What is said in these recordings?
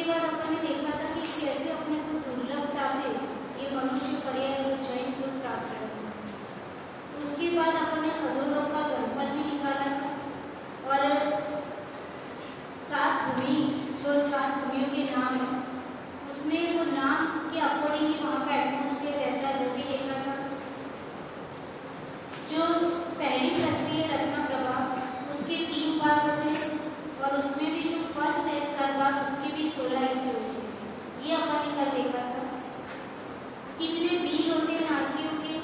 उसके बाद अपन ने देखा था कि कैसे अपने को दुर्लभता से ये मनुष्य पर्याय और जैन कुल प्राप्त करते हैं। उसके बाद अपन ने अधोलोक का घनफल भी निकाला था और 7 भूमि जो 7 भूमियों के नाम है उसमें वो नाम के अकॉर्डिंग ही वहाँ पे एटमोस्फेयर रहता है वो भी देखा था। जो पहली पृथ्वी है रत्न प्रभा उसके 3 भाग होते हैं और उसमें भी जो फर्स्ट है भाग उसके भी 16 हिस्से होते हैं। ये अपन ने कल देखा था। कितने बीज होते हैं नारकियों के,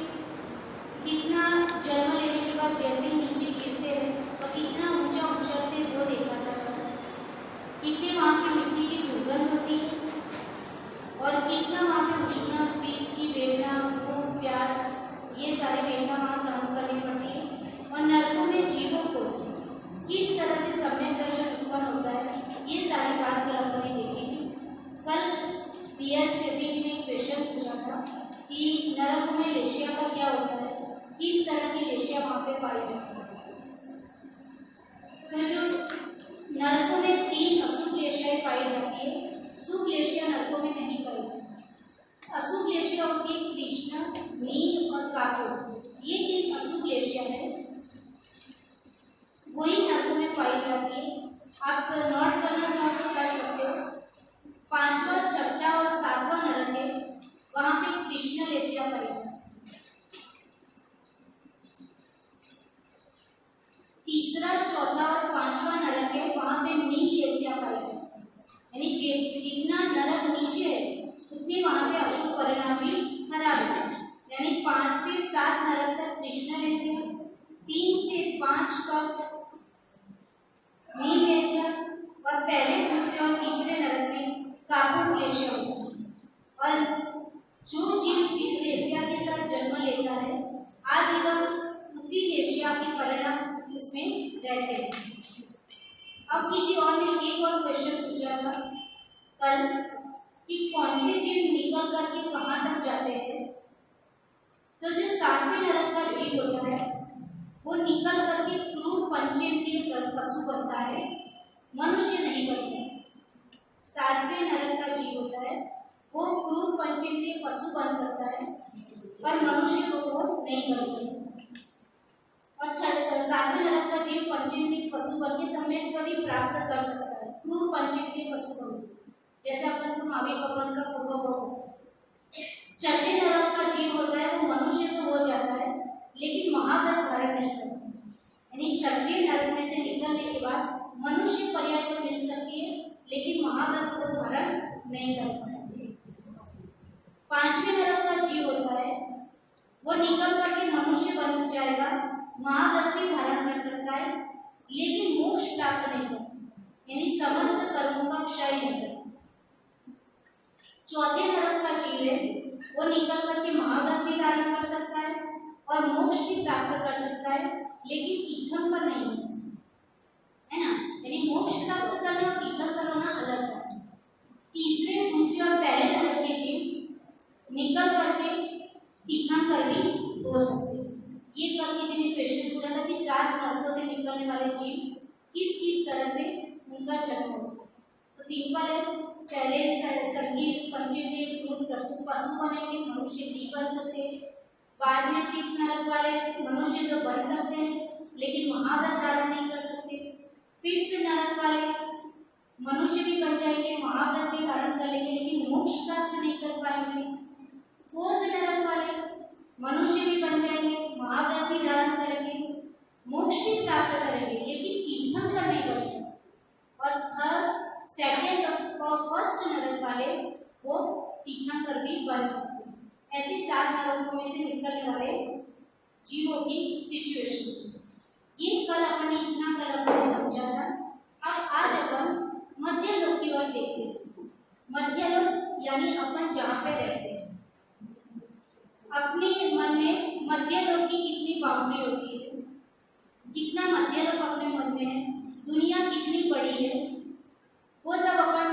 कितना जन्म लेने के बाद जैसे ही नीचे गिरते हैं और कितना ऊंचा उछलते हैं वो देखा था। कितने वहाँ की मिट्टी की दुर्गंध होती है और कितना वहाँ पे उष्ण शीत की वेदना भूख प्यास ये सारी वेदना वहाँ सहन करनी पड़ती है। और नरकों में जीवों को किस तरह से सम्यक दर्शन उत्पन्न होता है ये सारी बात कल अपन ने देखी थी। कल पीएल सेठी जी ने एक क्वेश्चन पूछा था कि नरक में लेशिया का क्या होता है, किस तरह की लेशिया वहाँ पे पाई जाती है। तो जो नरकों में 3 अशुभ लेशियाएं पाई जाती है, शुभ लेशिया नरकों में नहीं पाई जाती। अशुभ लेशिया होती है कृष्ण, मीन और काकुर, ये 3 अशुभ लेशिया है वही नरकों में पाई जाती है। आप नोट करना चाहो तो कर सकते हो। 5वां 6वां और 7वां नरक है वहां पे कृष्ण लेशिया पाई जाती है। 3रा 4था और 5वां नरक है वहां पे नील लेशिया पाई जाती है। यानी जितना नरक नीचे है उतने वहां पे अशुभ परिणाम भी खराब है। यानी 5 से 7 नरक तक कृष्ण लेशिया, 3 से 5 तक नील लेशिया और पहले दूसरे और तीसरे नरक में कापुर लेशिया होता है। और जो जीव जिस लेशिया के साथ जन्म लेता है आजीवन उसी लेशिया के परिणाम उसमें रहते हैं। अब किसी और ने एक और क्वेश्चन पूछा था कल कि कौन से जीव निकल करके कहाँ तक जाते हैं। तो जो 7वें नरक का जीव होता है वो निकल करके क्रूर पंचेंद्रिय पशु बनता है, मनुष्य नहीं बन सकता। 7वें नरक का जीव होता है वो क्रूर पंचेंद्रिय पशु बन सकता है पर मनुष्य को वो नहीं बन सकता। और 7वें नरक का जीव पंचेंद्रिय पशु बन के सम्यक को भी प्राप्त कर सकता है, क्रूर पंचेंद्रिय पशु बन जैसे अपन को महावीर भगवान का पूर्व हो। 6वें नरक का जीव होता है वो मनुष्य तो हो जाता है लेकिन महाव्रत धारण नहीं कर सकता। यानी 6वें नरक में से निकलने के बाद मनुष्य पर्याय को मिल सकती है लेकिन महाव्रत को धारण नहीं कर सकती। 5वें नरक का जीव होता है वो निकल करके मनुष्य बन जाएगा, महाव्रत भी धारण कर सकता है लेकिन मोक्ष प्राप्त नहीं कर सकता, यानी समस्त कर्मों का क्षय नहीं कर सकता। 4वें नरक का जीव है वो निकल करके महाव्रत भी धारण कर सकता है और मोक्ष भी प्राप्त कर सकता है लेकिन तीर्थंकर नहीं हो सकता, है ना। यानी मोक्ष प्राप्त करना और तीर्थंकर होना अलग है। तीसरे दूसरे और पहले नरक के जीव निकल करके तीर्थंकर भी हो सकते हैं। ये कल किसी ने क्वेश्चन पूछा था कि 7 नरकों से निकलने वाले जीव किस किस तरह से उनका जन्म होता है। तो सिंपल है, पहले संगीत पंचेंद्रिय पशु बनेंगे, मनुष्य भी बन सकते हैं। बाद में 6 नरक वाले मनुष्य तो बन सकते हैं लेकिन महाव्रत धारण नहीं कर सकते। 5th नरक वाले मनुष्य भी बन जाएंगे, महाव्रत भी धारण कर लेंगे लेकिन मोक्ष प्राप्त नहीं कर पाएंगे। 4th नरक वाले मनुष्य भी बन जाएंगे, महाव्रत भी धारण करेंगे, मोक्ष भी प्राप्त करेंगे लेकिन तीर्थंकर नहीं बन सकते। और 3rd 2nd और 1st नरक वाले वो तीर्थंकर भी बन सकते हैं। ऐसे 7 नरकों में से निकलने वाले जीवों की सिचुएशन ये कल अपने इतना कल अपने समझा था। अब आज अपन मध्य लोक की ओर देखते हैं। मध्य लोक यानी अपन जहाँ पे रहते हैं। अपने मन में मध्य लोक की कितनी बाउंड्री होती है, कितना मध्य लोक अपने मन में है, दुनिया कितनी बड़ी है, वो सब अपन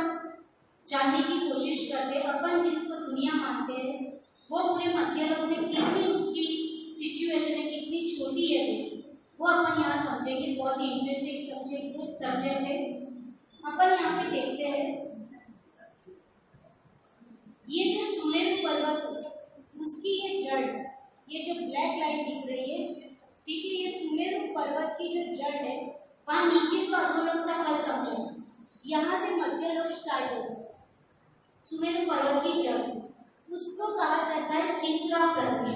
जानने की कोशिश करते हैं। अपन जिसको दुनिया मानते हैं वो पूरे मध्य लोक में कितनी उसकी सिचुएशन है, कितनी छोटी है वो अपन यहाँ समझेंगे। बहुत ही इंटरेस्टिंग सब्जेक्ट है। अपन यहाँ पे देखते हैं ये जो सुमेरु पर्वत है उसकी ये जड़, ये जो ब्लैक लाइन दिख रही है, ठीक है, ये सुमेरु पर्वत की जो जड़ है वहाँ नीचे का अधोलोक का हल समझो, यहाँ से मध्यलोक स्टार्ट हो जाए सुमेरु पर्वत की जड़ से, उसको कहा जाता है चित्रा पृथ्वी।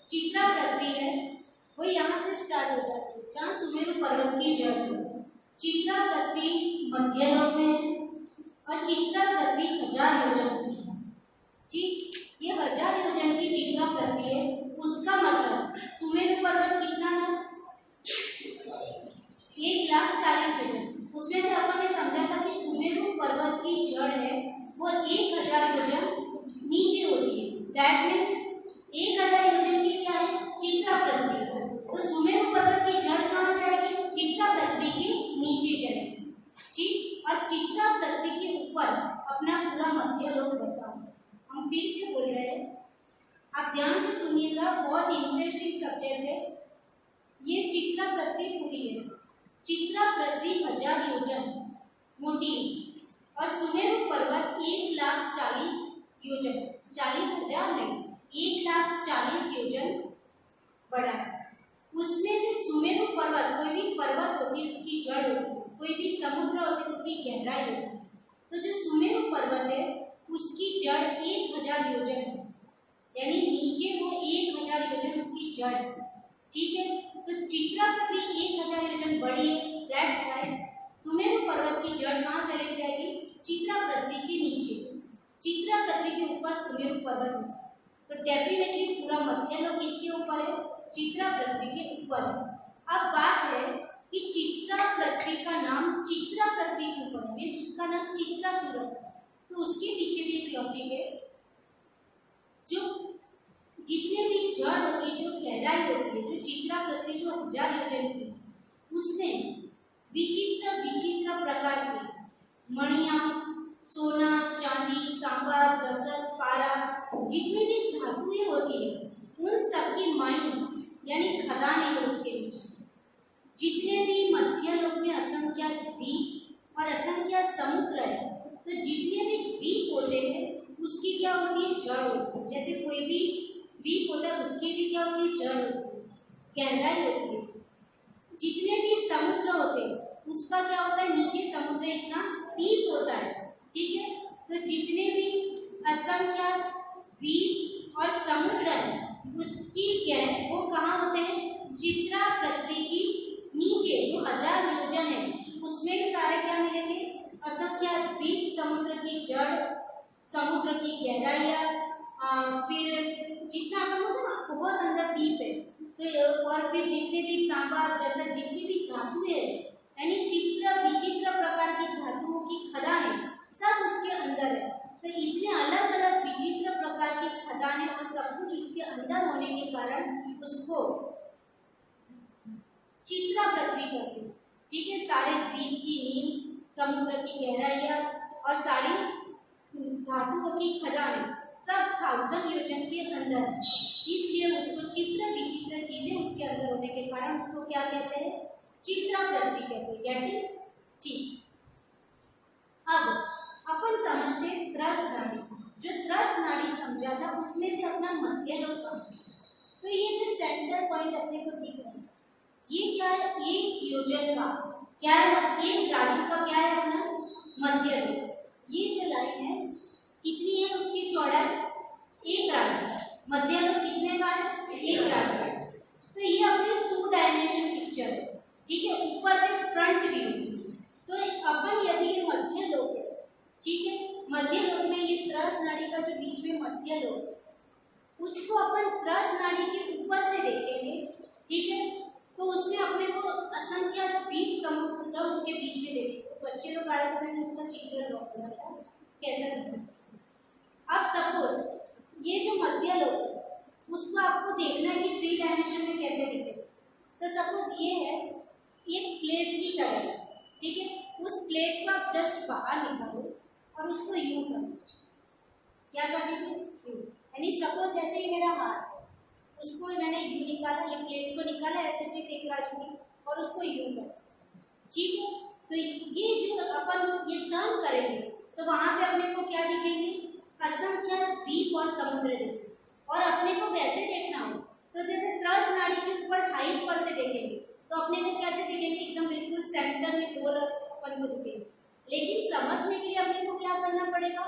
चित्रा पृथ्वी है वो यहाँ से स्टार्ट हो जाती है जहाँ सुमेरु पर्वत की जड़ है। चित्रा पृथ्वी मध्यलोक में है और चित्रा पृथ्वी 1000 योजन की है। ठीक, ये 1000 योजन की चित्रा पृथ्वी है, उसका मतलब सुमेरु पर्वत कितना है 1,40,000 योजन। उसमें से अपन ने समझा था कि सुमेरु पर्वत की जड़ है वो 1000 योजन नीचे होती है। दैट मीन्स 1000 योजन की क्या है चित्रा पृथ्वी है, तो सुमेरु पर्वत की जड़ कहाँ जाएगी चित्रा पृथ्वी के नीचे जाएगी। ठीक, और चित्रा पृथ्वी के ऊपर अपना पूरा मध्यलोक बसा है। हम फिर से बोल रहे हैं, आप ध्यान से सुनिएगा, बहुत इंटरेस्टिंग सब्जेक्ट है ये। चित्रा पृथ्वी पूरी है, चित्रा पृथ्वी 1000 योजन मोटी और सुमेरु पर्वत 1,40,000 योजन, 40,000 नहीं 1,40,000 योजन बड़ा है। उसमें से सुमेरु पर्वत, कोई भी पर्वत होती है उसकी जड़ होती है, कोई भी समुद्र होती है उसकी गहराई होती है, तो जो सुमेरु पर्वत है उसकी जड़ 1,000 योजन है, यानी नीचे वो 1,000 योजन उसकी जड़ है। ठीक है, तो चित्रा पृथ्वी 1,000 योजन बड़ी है, दैट्स व्हाई सुमेरु पर्वत की जड़ कहाँ चली जाएगी चित्रा पृथ्वी के नीचे, चित्रा पृथ्वी के ऊपर सुमेरु पर्वत है, तो डेफिनेटली पूरा मध्यलोक किसके ऊपर है चित्रा पृथ्वी के ऊपर है। अब बात है कि चित्रा पृथ्वी का नाम चित्रा पृथ्वी के ऊपर है, उसका नाम चित्रा क्यों रखा, तो उसके पीछे भी एक लॉजिक है। जो जितने भी जड़ होती है, जो गहराई होती है, जो चित्रा पृथ्वी जो 1000 योजन की, उसमें विचित्र विचित्र प्रकार के मणिया, सोना, चांदी, तांबा, जसर, पारा, जितनी भी धातुएं होती है उन सबकी माइंस यानी खदानें हैं उसके नीचे। जितने भी मध्यलोक में असंख्य द्वीप और असंख्य समुद्र है, तो जितने भी द्वीप होते हैं उसकी क्या होती है जड़ होती है। जैसे कोई भी द्वीप होता है उसकी भी क्या होती है जड़ होती है, गहराई होती है। जितने भी समुद्र होते हैं उसका क्या होता है नीचे समुद्र इतना डीप होता है। ठीक है, तो जितने भी असंख्य द्वीप और समुद्र है उसकी वो कहाँ होते हैं चित्रा पृथ्वी की नीचे जो 1000 योजन है उसमें सारे क्या मिलेंगे असंख्य द्वीप, समुद्र की जड़, समुद्र की गहराइयाँ, फिर जितना अपन होता है ना बहुत अंदर डीप है, तो और फिर जितने भी तांबा जैसा जितनी भी धातु है यानी चित्र विचित्र प्रकार की धातुओं की खदानें सब उसके अंदर है। तो इतने अलग अलग विचित्र प्रकार की खदानें और सब कुछ उसके अंदर होने के कारण उसको चित्रा पृथ्वी कहते हैं। ठीक है, सारे द्वीप की नींव, समुद्र की गहराइयाँ और सारी धातुओं की खदानें सब 1000 योजन के अंदर है, इसलिए उसको चित्र विचित्र चीजें उसके अंदर होने के कारण उसको क्या कहते हैं चित्रा पृथ्वी कहते हैं। ठीक, अब अपन समझते त्रस नाड़ी। जो त्रस नाड़ी समझा था उसमें से अपना मध्यलोक, तो ये जो सेंटर पॉइंट अपने को दिख रहा है ये क्या है 1 योजन का क्या है, 1 राजू का क्या है अपना मध्यलोक। ये जो लाइन है कितनी है उसकी चौड़ाई 1 राजू, मध्यलोक कितने का है 1 राजू। तो ये अपनी 2 डायमेंशन पिक्चर है। ठीक है, ऊपर से फ्रंट व्यू, तो अपन यदि ये मध्यलोक है, ठीक है, मध्यलोक में ये त्रस नाड़ी का जो बीच में मध्यलोक है उसको अपन त्रस नाड़ी के ऊपर से देखेंगे। ठीक है, तो उसमें अपने को असंख्य द्वीप समुद्र उसके बीच में देखेंगे। तो बच्चे लोग आए तो मैंने उसका चित्र ड्रॉ किया था कैसा दिखता। अब सपोज ये जो मध्यलोक है उसको आपको देखना है कि 3 डायमेंशन में कैसे दिखे। तो सपोज ये है एक प्लेट की तरह, ठीक है, उस प्लेट को आप जस्ट बाहर निकालो और उसको यूं कर दीजिए। क्या कर दीजिए यूं, यानी सपोज जैसे ही मेरा हाथ है उसको मैंने यूं निकाला, ये प्लेट को निकाला ऐसे चीज एक राजू की और उसको यूं कर। ठीक है, तो ये जो अपन ये टर्न करेंगे तो वहां पे अपने को क्या दिखेंगे, असंख्य द्वीप और समुद्र दिखेंगे। और अपने को वैसे देखना हो तो जैसे त्रस नाड़ी के ऊपर हाइट पर से देखेंगे तो अपने को कैसे दिखेंगे, एकदम बिल्कुल सेंटर में गोल अपन को दिखेंगे। लेकिन समझने के लिए अपने को क्या करना पड़ेगा,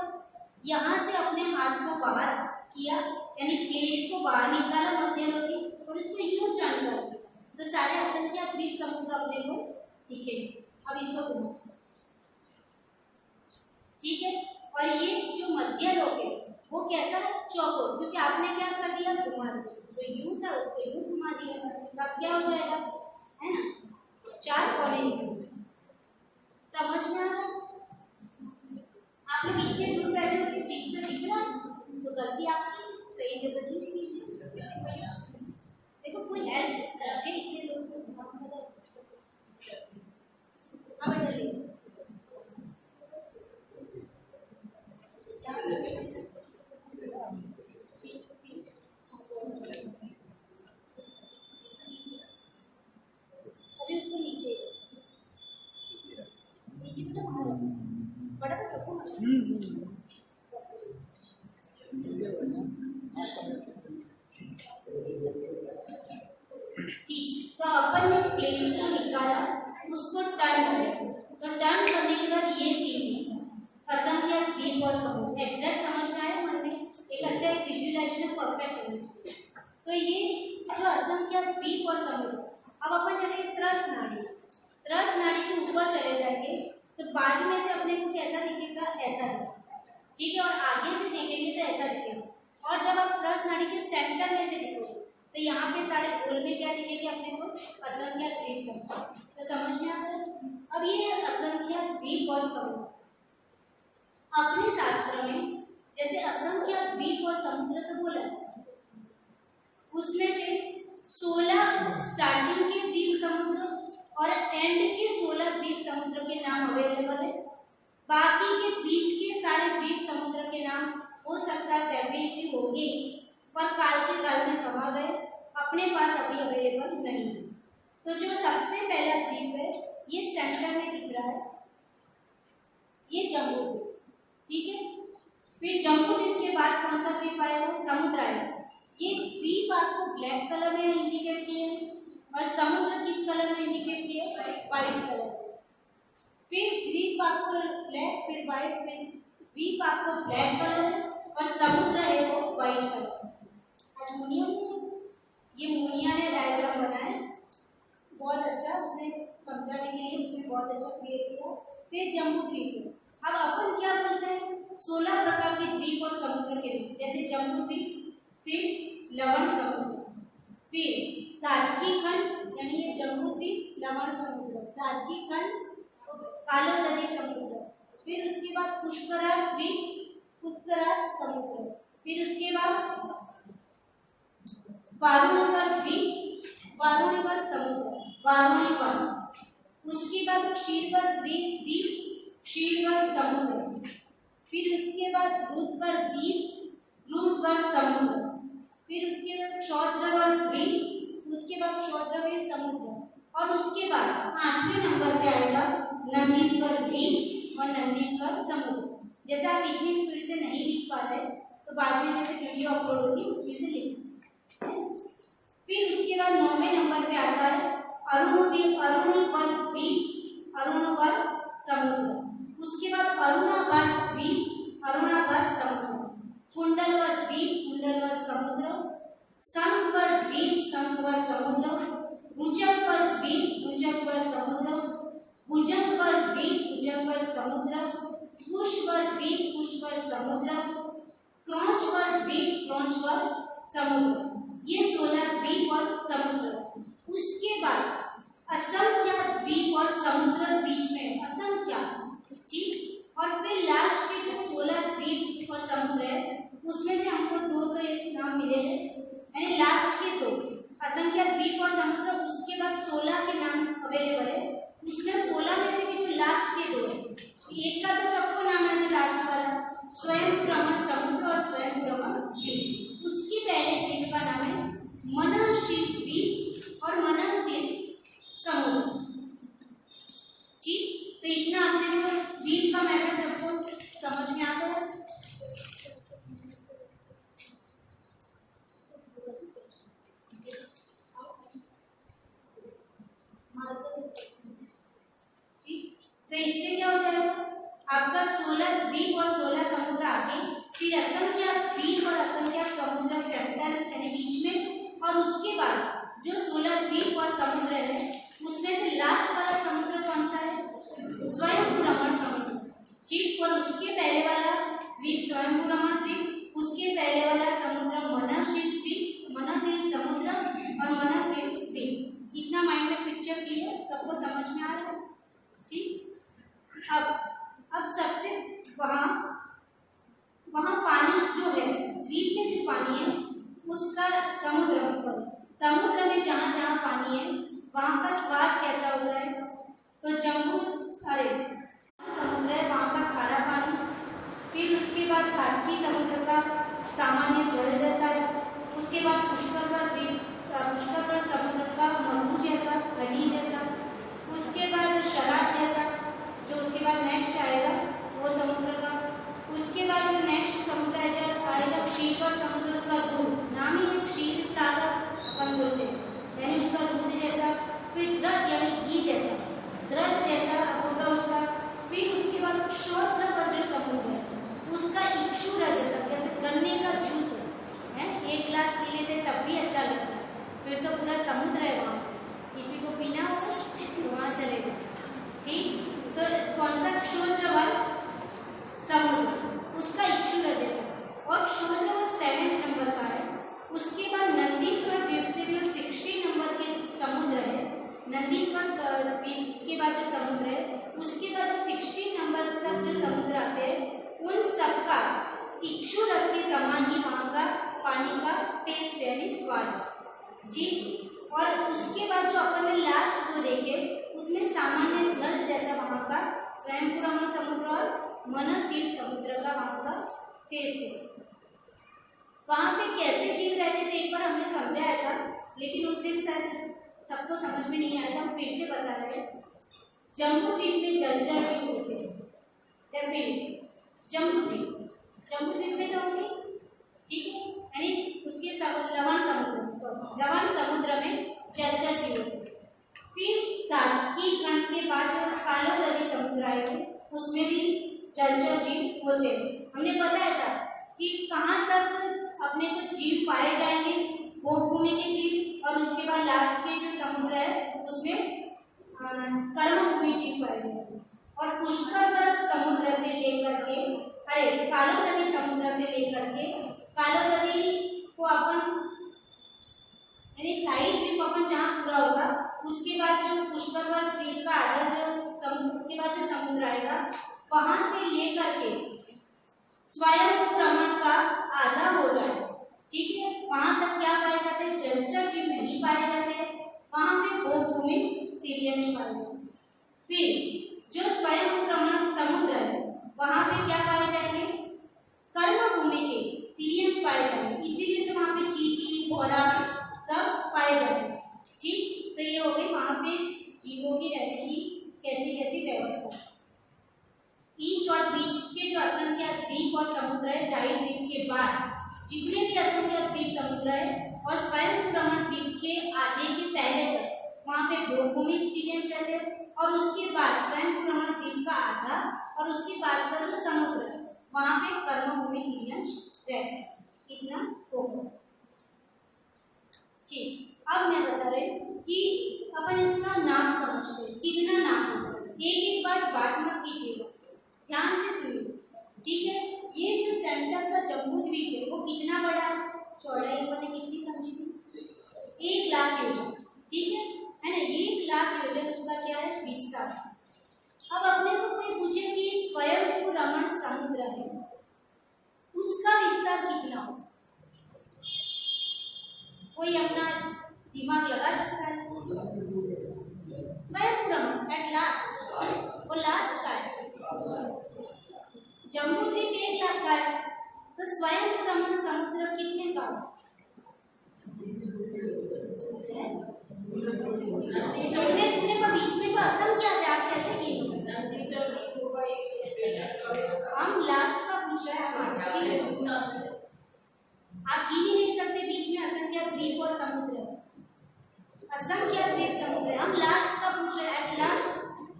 यहाँ से अपने हाथ को बाहर किया, यानी प्लेट को बाहर निकाला मध्य लोकी और इसको यूं टर्न कर दिया, तो सारे असंख्य द्वीप समुद्र अपने को दिखेंगे। अब इसको घुमाओ, ठीक है। और ये जो मध्य लोक है वो कैसा है, चौकोर, क्योंकि आपने क्या कर दिया, घुमा दिया। जो यूं था उसको यूं घुमा दिया, अब क्या हो जाएगा, है ना, 4 कोने निकलेंगे। समझ में आ रहा है? आप लोग इतने दूर बैठे हो कि चित्र दिख रहा तो गलती आपकी, सही जगह चूज कीजिए। देखो कोई हेल्प रखे इतने लोग को, हाँ बेटा ले अभी उसको नीचे नीचे तो बड़ा बड़ा रखो ठीक। तो अपन ने प्लेट को निकाला, उसको टर्न करें, तो टर्न करने के बाद ये सीन असंख्य द्वीप और समुद्र एग्जैक्ट समझ में आया मन में, एक अच्छा एक विजुअलाइजेशन परफेक्ट समझ। तो ये जो असंख्य द्वीप और समुद्र, अब अपन जैसे त्रस नाड़ी के ऊपर चले जाएंगे तो बाजू में से अपने को कैसा दिखेगा, ऐसा दिखेगा, ठीक है। और आगे से देखेंगे तो ऐसा दिखेगा। और जब आप त्रस नाड़ी के सेंटर में से देखोगे तो यहाँ पे सारे गोल में क्या दिखेंगे अपने को, असंख्य द्वीप समुद्र। तो समझ में आता है। अब ये असंख्य द्वीप और समुद्र अपने शास्त्र में जैसे असंख्य द्वीप और समुद्र तो बोला, उसमें से 16 स्टार्टिंग के द्वीप समुद्र और एंड के 16 द्वीप समुद्र के नाम अवेलेबल है। बाकी के बीच के सारे द्वीप समुद्र के नाम हो सकता है पहले होंगे पर काल के काल में समा गए, अपने पास अभी अवेलेबल नहीं है। तो जो सबसे पहला द्वीप है ये सेंटर में दिख रहा है, ये जम्बू द्वीप, ठीक है। फिर जम्बू द्वीप के बाद कौन सा द्वीप आएगा, समुद्र आएगा। ये द्वीप आपको ब्लैक कलर में इंडिकेट किए और समुद्र किस कलर में इंडिकेट किए, व्हाइट कलर। फिर द्वीप आपको ब्लैक, फिर व्हाइट, फिर द्वीप आपको ब्लैक कलर और समुद्र है वो व्हाइट कलर। आज मुनिया ये मुनिया ने डायग्राम बनाया, बहुत अच्छा, उसने समझाने के लिए उसने बहुत अच्छा क्रिएट किया। फिर जम्बू द्वीप, अब अपन क्या बोलते हैं, 16 प्रकार के द्वीप और समुद्र के रूप, जैसे जम्बू द्वीप, फिर लवण समुद्र, फिर तार्की खंड यानी ये जम्बू द्वीप, लवण समुद्र, तार्की खंड, काला नदी समुद्र, फिर उसके बाद पुष्कराज द्वीप, पुष्कराज समुद्र, फिर उसके बाद वारुणिका द्वीप, वारुणिका समुद्र, वारुणिका, उसके बाद क्षीरवर द्वीप, क्षीरवर समुद्र, फिर उसके बाद ध्रुतवर द्वीप, ध्रुतवर समुद्र, फिर उसके बाद क्षौद्रवर द्वीप, उसके बाद क्षौद्रवर समुद्र, और उसके बाद 8वें नंबर पे आएगा नंदीश्वर द्वीप और नंदीश्वर समुद्र। जैसे आप इतनी स्पीड से नहीं लिख पाते तो बाद में जैसे वीडियो अपलोड होगी उसमें से लिख। फिर उसके बाद 9वें नंबर पे आता है अरुणिवर द्वीप, अरुणिवर समुद्र, उसके बाद अरुणाभास द्वीप, अरुणाभास समुद्र, कुंडलवर द्वीप, कुंडलवर समुद्र, शंखवर द्वीप, शंखवर समुद्र, भुजंगवर द्वीप, भुजंगवर समुद्र, भुजंगवर द्वीप, भुजंगवर समुद्र, कुशवर द्वीप, कुशवर समुद्र, क्रौंचवर द्वीप, क्रौंचवर समुद्र। ये 16 द्वीप और समुद्र। उसके बाद असंख्य द्वीप और समुद्र बीच में, असंख्य, ठीक। और फिर लास्ट के जो 16 द्वीप और समुद्र है उसमें से हमको 2 तो एक नाम मिले हैं, यानी लास्ट के 2 असंख्य द्वीप और समुद्र, उसके बाद 16 के नाम अवेलेबल है। उसमें 16 में से जो लास्ट के 2 है, एक का तो सबको नाम है लास्ट वाला, स्वयं भ्रमण समुद्र और स्वयं भ्रमण द्वीप। उसके पहले द्वीप का नाम है मननशील द्वीप और मननशील समुद्र। इतना अपने को द्वीप का मैटर सबको समझ में आता है। तो इससे क्या हो जाएगा, आपका 16 द्वीप और 16 समुद्र आगे, फिर असंख्य द्वीप और असंख्य समुद्र सेंटर यानी बीच में, और उसके बाद जो 16 द्वीप और समुद्र है उसमें से लास्ट वाला समुद्र कौन सा है, स्वयंभू समुद्र। ठीक, और उसके पहले वाला द्वीप स्वयंभू द्वीप, उसके पहले वाला समुद्र मननशील द्वीप, मननशील समुद्र और मननशील द्वीप। इतना माइंड में पिक्चर क्लियर, सबको समझ में आ रहा है। ठीक, अब सबसे वहाँ पानी जो है, द्वीप में जो पानी है उसका समुद्र में जहाँ पानी है वहाँ का स्वाद कैसा होता है, तो जम्बू समुद्र है वहाँ का खारा पानी, फिर उसके बाद कार्तिक समुद्र का सामान्य जल जैसा है, उसके बाद पुष्कर समुद्र का मधु जैसा, हनी जैसा, उसके बाद शराब जैसा, जो उसके बाद नेक्स्ट आएगा वो समुद्र का, उसके बाद जो नेक्स्ट समुद्र आएगा क्षीर समुद्र, उसका दूध, नाम ही क्षीर सागर अपन बोलते हैं, यानी उसका दूध जैसा, फिर द्रव यानी घी जैसा, द्रव जैसा होगा उसका, फिर उसके बाद क्षोत्र पर जो समुद्र है उसका इक्षुरा जैसा, जैसे गन्ने का जूस है, एक गिलास पी लेते तब भी अच्छा लगता है, फिर तो पूरा समुद्र है वहाँ, किसी को पीना हो तो वहाँ चले जाए। ठीक, तो कौन सा क्षोत्रवल समुद्र, उसका इक्षुरा जैसा, और क्षोत्रवल 7 नंबर का है। उसके बाद नंदीश्वर द्वीप से जो 60 नंबर के समुद्र है, नंदीश्वर द्वीप के बाद जो समुद्र है उसके बाद जो 60 नंबर तक जो समुद्र आते हैं उन सबका इक्षुरस के समान ही वहाँ का पानी का टेस्ट यानी स्वाद। जी, और उसके बाद जो अपन ने लास्ट को देखे उसमें सामान्य जल जैसा वहाँ का स्वयंभू समुद्र और मननशील समुद्र का वहाँ का टेस्ट है। वहाँ पे कैसे जीव रहते थे एक बार हमने समझाया था, लेकिन उस दिन शायद सबको समझ में नहीं आया था, हम फिर से बता रहे हैं। जम्बू द्वीप में जलचर जीव होते हैं, या फिर जम्बू द्वीप में जो होंगे, ठीक है, यानी उसके लवण समुद्र में जलचर जीव होते हैं। फिर तार्किक खंड के बाद जो कालोदरी समुद्र आएगा उसमें भी जलचर जीव होते हैं। हमने बताया था कि कहाँ तक अपने को जीव पाए जाएंगे, भूमि के जीव, और उसके बाद लास्ट के जो समुद्र है उसमें कर्मभूमि जीव पाए जाएंगे। और पुष्कर समुद्र से लेकर के कालोदरी समुद्र से लेकर के कालोदरी को अपन यानी थाई द्वीप अपन जहाँ पूरा होगा उसके बाद जो पुष्कर द्वीप का आधा जो उसके बाद जो समुद्र आएगा वहां से लेकर के स्वयंभू का आधा हो जाए। ठीक है, वहां तक क्या पाए जाते हैं, जलचर जीव नहीं पाए जाते, वहां पे बहुभूमिज तिर्यंश पाए जाते। फिर जो स्वयंभू समुद्र है वहां पे क्या पाए जाएंगे, कर्म भूमि के तिर्यंश पाए जाएंगे, इसीलिए तो वहां पे चींटी घोड़ा सब पाए जाते हैं। ठीक, तो ये हो गई वहां पे जीवों की रहने की कैसी कैसी व्यवस्था। इन शॉर्ट बीच के जो असंख्य द्वीप और समुद्र है, ढाई द्वीप के बाद जितने भी असंख्य द्वीप समुद्र है और स्वयंभू द्वीप के आधे के पहले तक वहाँ पे बहुभूमि तिर्यंश रहते हैं, और उसके बाद स्वयंभू द्वीप का आधा और उसके बाद का जो समुद्र है वहाँ पे कर्मभूमि तिर्यंश रहते हैं। कितना होगा, ठीक। अब मैं बता रही हूँ कि अपन इसका नाम समझते हैं, कितना नाम होगा, एक बात मत कीजिएगा, ध्यान से सुनिए, ठीक है। ये जो सेंटर का जम्बू द्वीप है वो कितना बड़ा है, चौड़ाई मैंने कितनी समझी थी, 1 लाख योजन, ठीक है ना, 1 लाख योजन उसका क्या है, विस्तार। अब अपने को कोई पूछे कि स्वयंभू समुद्र है उसका विस्तार कितना हो, कोई अपना दिमाग लगा सकता है। स्वयंभू एट लास्ट, वो लास्ट का है, जम्बू द्वीप 1 लाख का है, तो स्वयंभू समुद्र कितने का हो, कितने का बीच में तो असंख्य है, आप कैसे गिनोगे, आप गिन ही नहीं सकते, बीच में असंख्य द्वीप और समुद्र है, असंख्य द्वीप समुद्र है। हम लास्ट का पूछ रहे हैं, एट लास्ट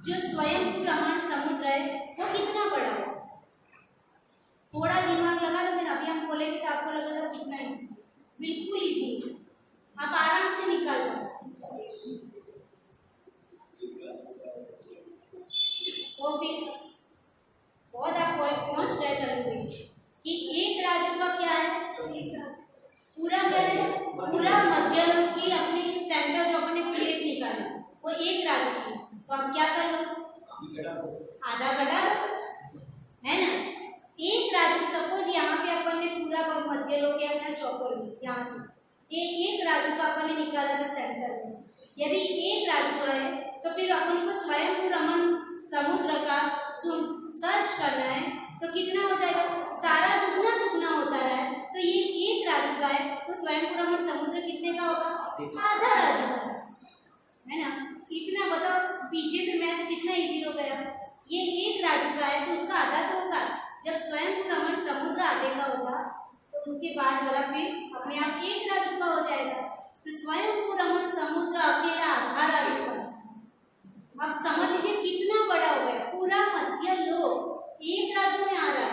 जो स्वयं प्रमाण समुद्र है वो कितना बड़ा है? थोड़ा दिमाग लगा लो, फिर अभी हम बोलेंगे तो आपको लगेगा कितना इजी, बिल्कुल इजी, आप आराम से निकाल लो। तो फिर बहुत आप पहुंच गए कभी कि एक राजू का क्या है, पूरा क्या है, पूरा मध्य लोक की अपनी सेंटर जो अपने प्लेट निकाली वो एक राजू की, तो आप क्या कर लो, आधा घटा है ना। एक राजू, सपोज यहाँ पे अपन ने पूरा मध्य लोक के अपना चौकोर में यहाँ से एक राजू का अपन ने निकाला था सेंटर में से, यदि एक राजू है तो फिर अपन को स्वयं रमण समुद्र का सर्च करना है तो कितना हो जाएगा, सारा दुगना दुगना होता है, तो ये एक राजू का है तो स्वयं रमण समुद्र कितने का होगा, आधा राजू का है ना। इतना बताओ, पीछे से मैथ कितना इजी हो गया, ये एक राजू का है तो उसका आधा तो होगा, जब स्वयं रमण समुद्र आधे का होगा तो उसके बाद वाला फिर अपने आप एक राजू का हो जाएगा, तो स्वयं रमण समुद्र अकेला आधा राजू का। अब समझ लीजिए कितना बड़ा हो गया, पूरा मध्य लोक एक राजू में आ रहा है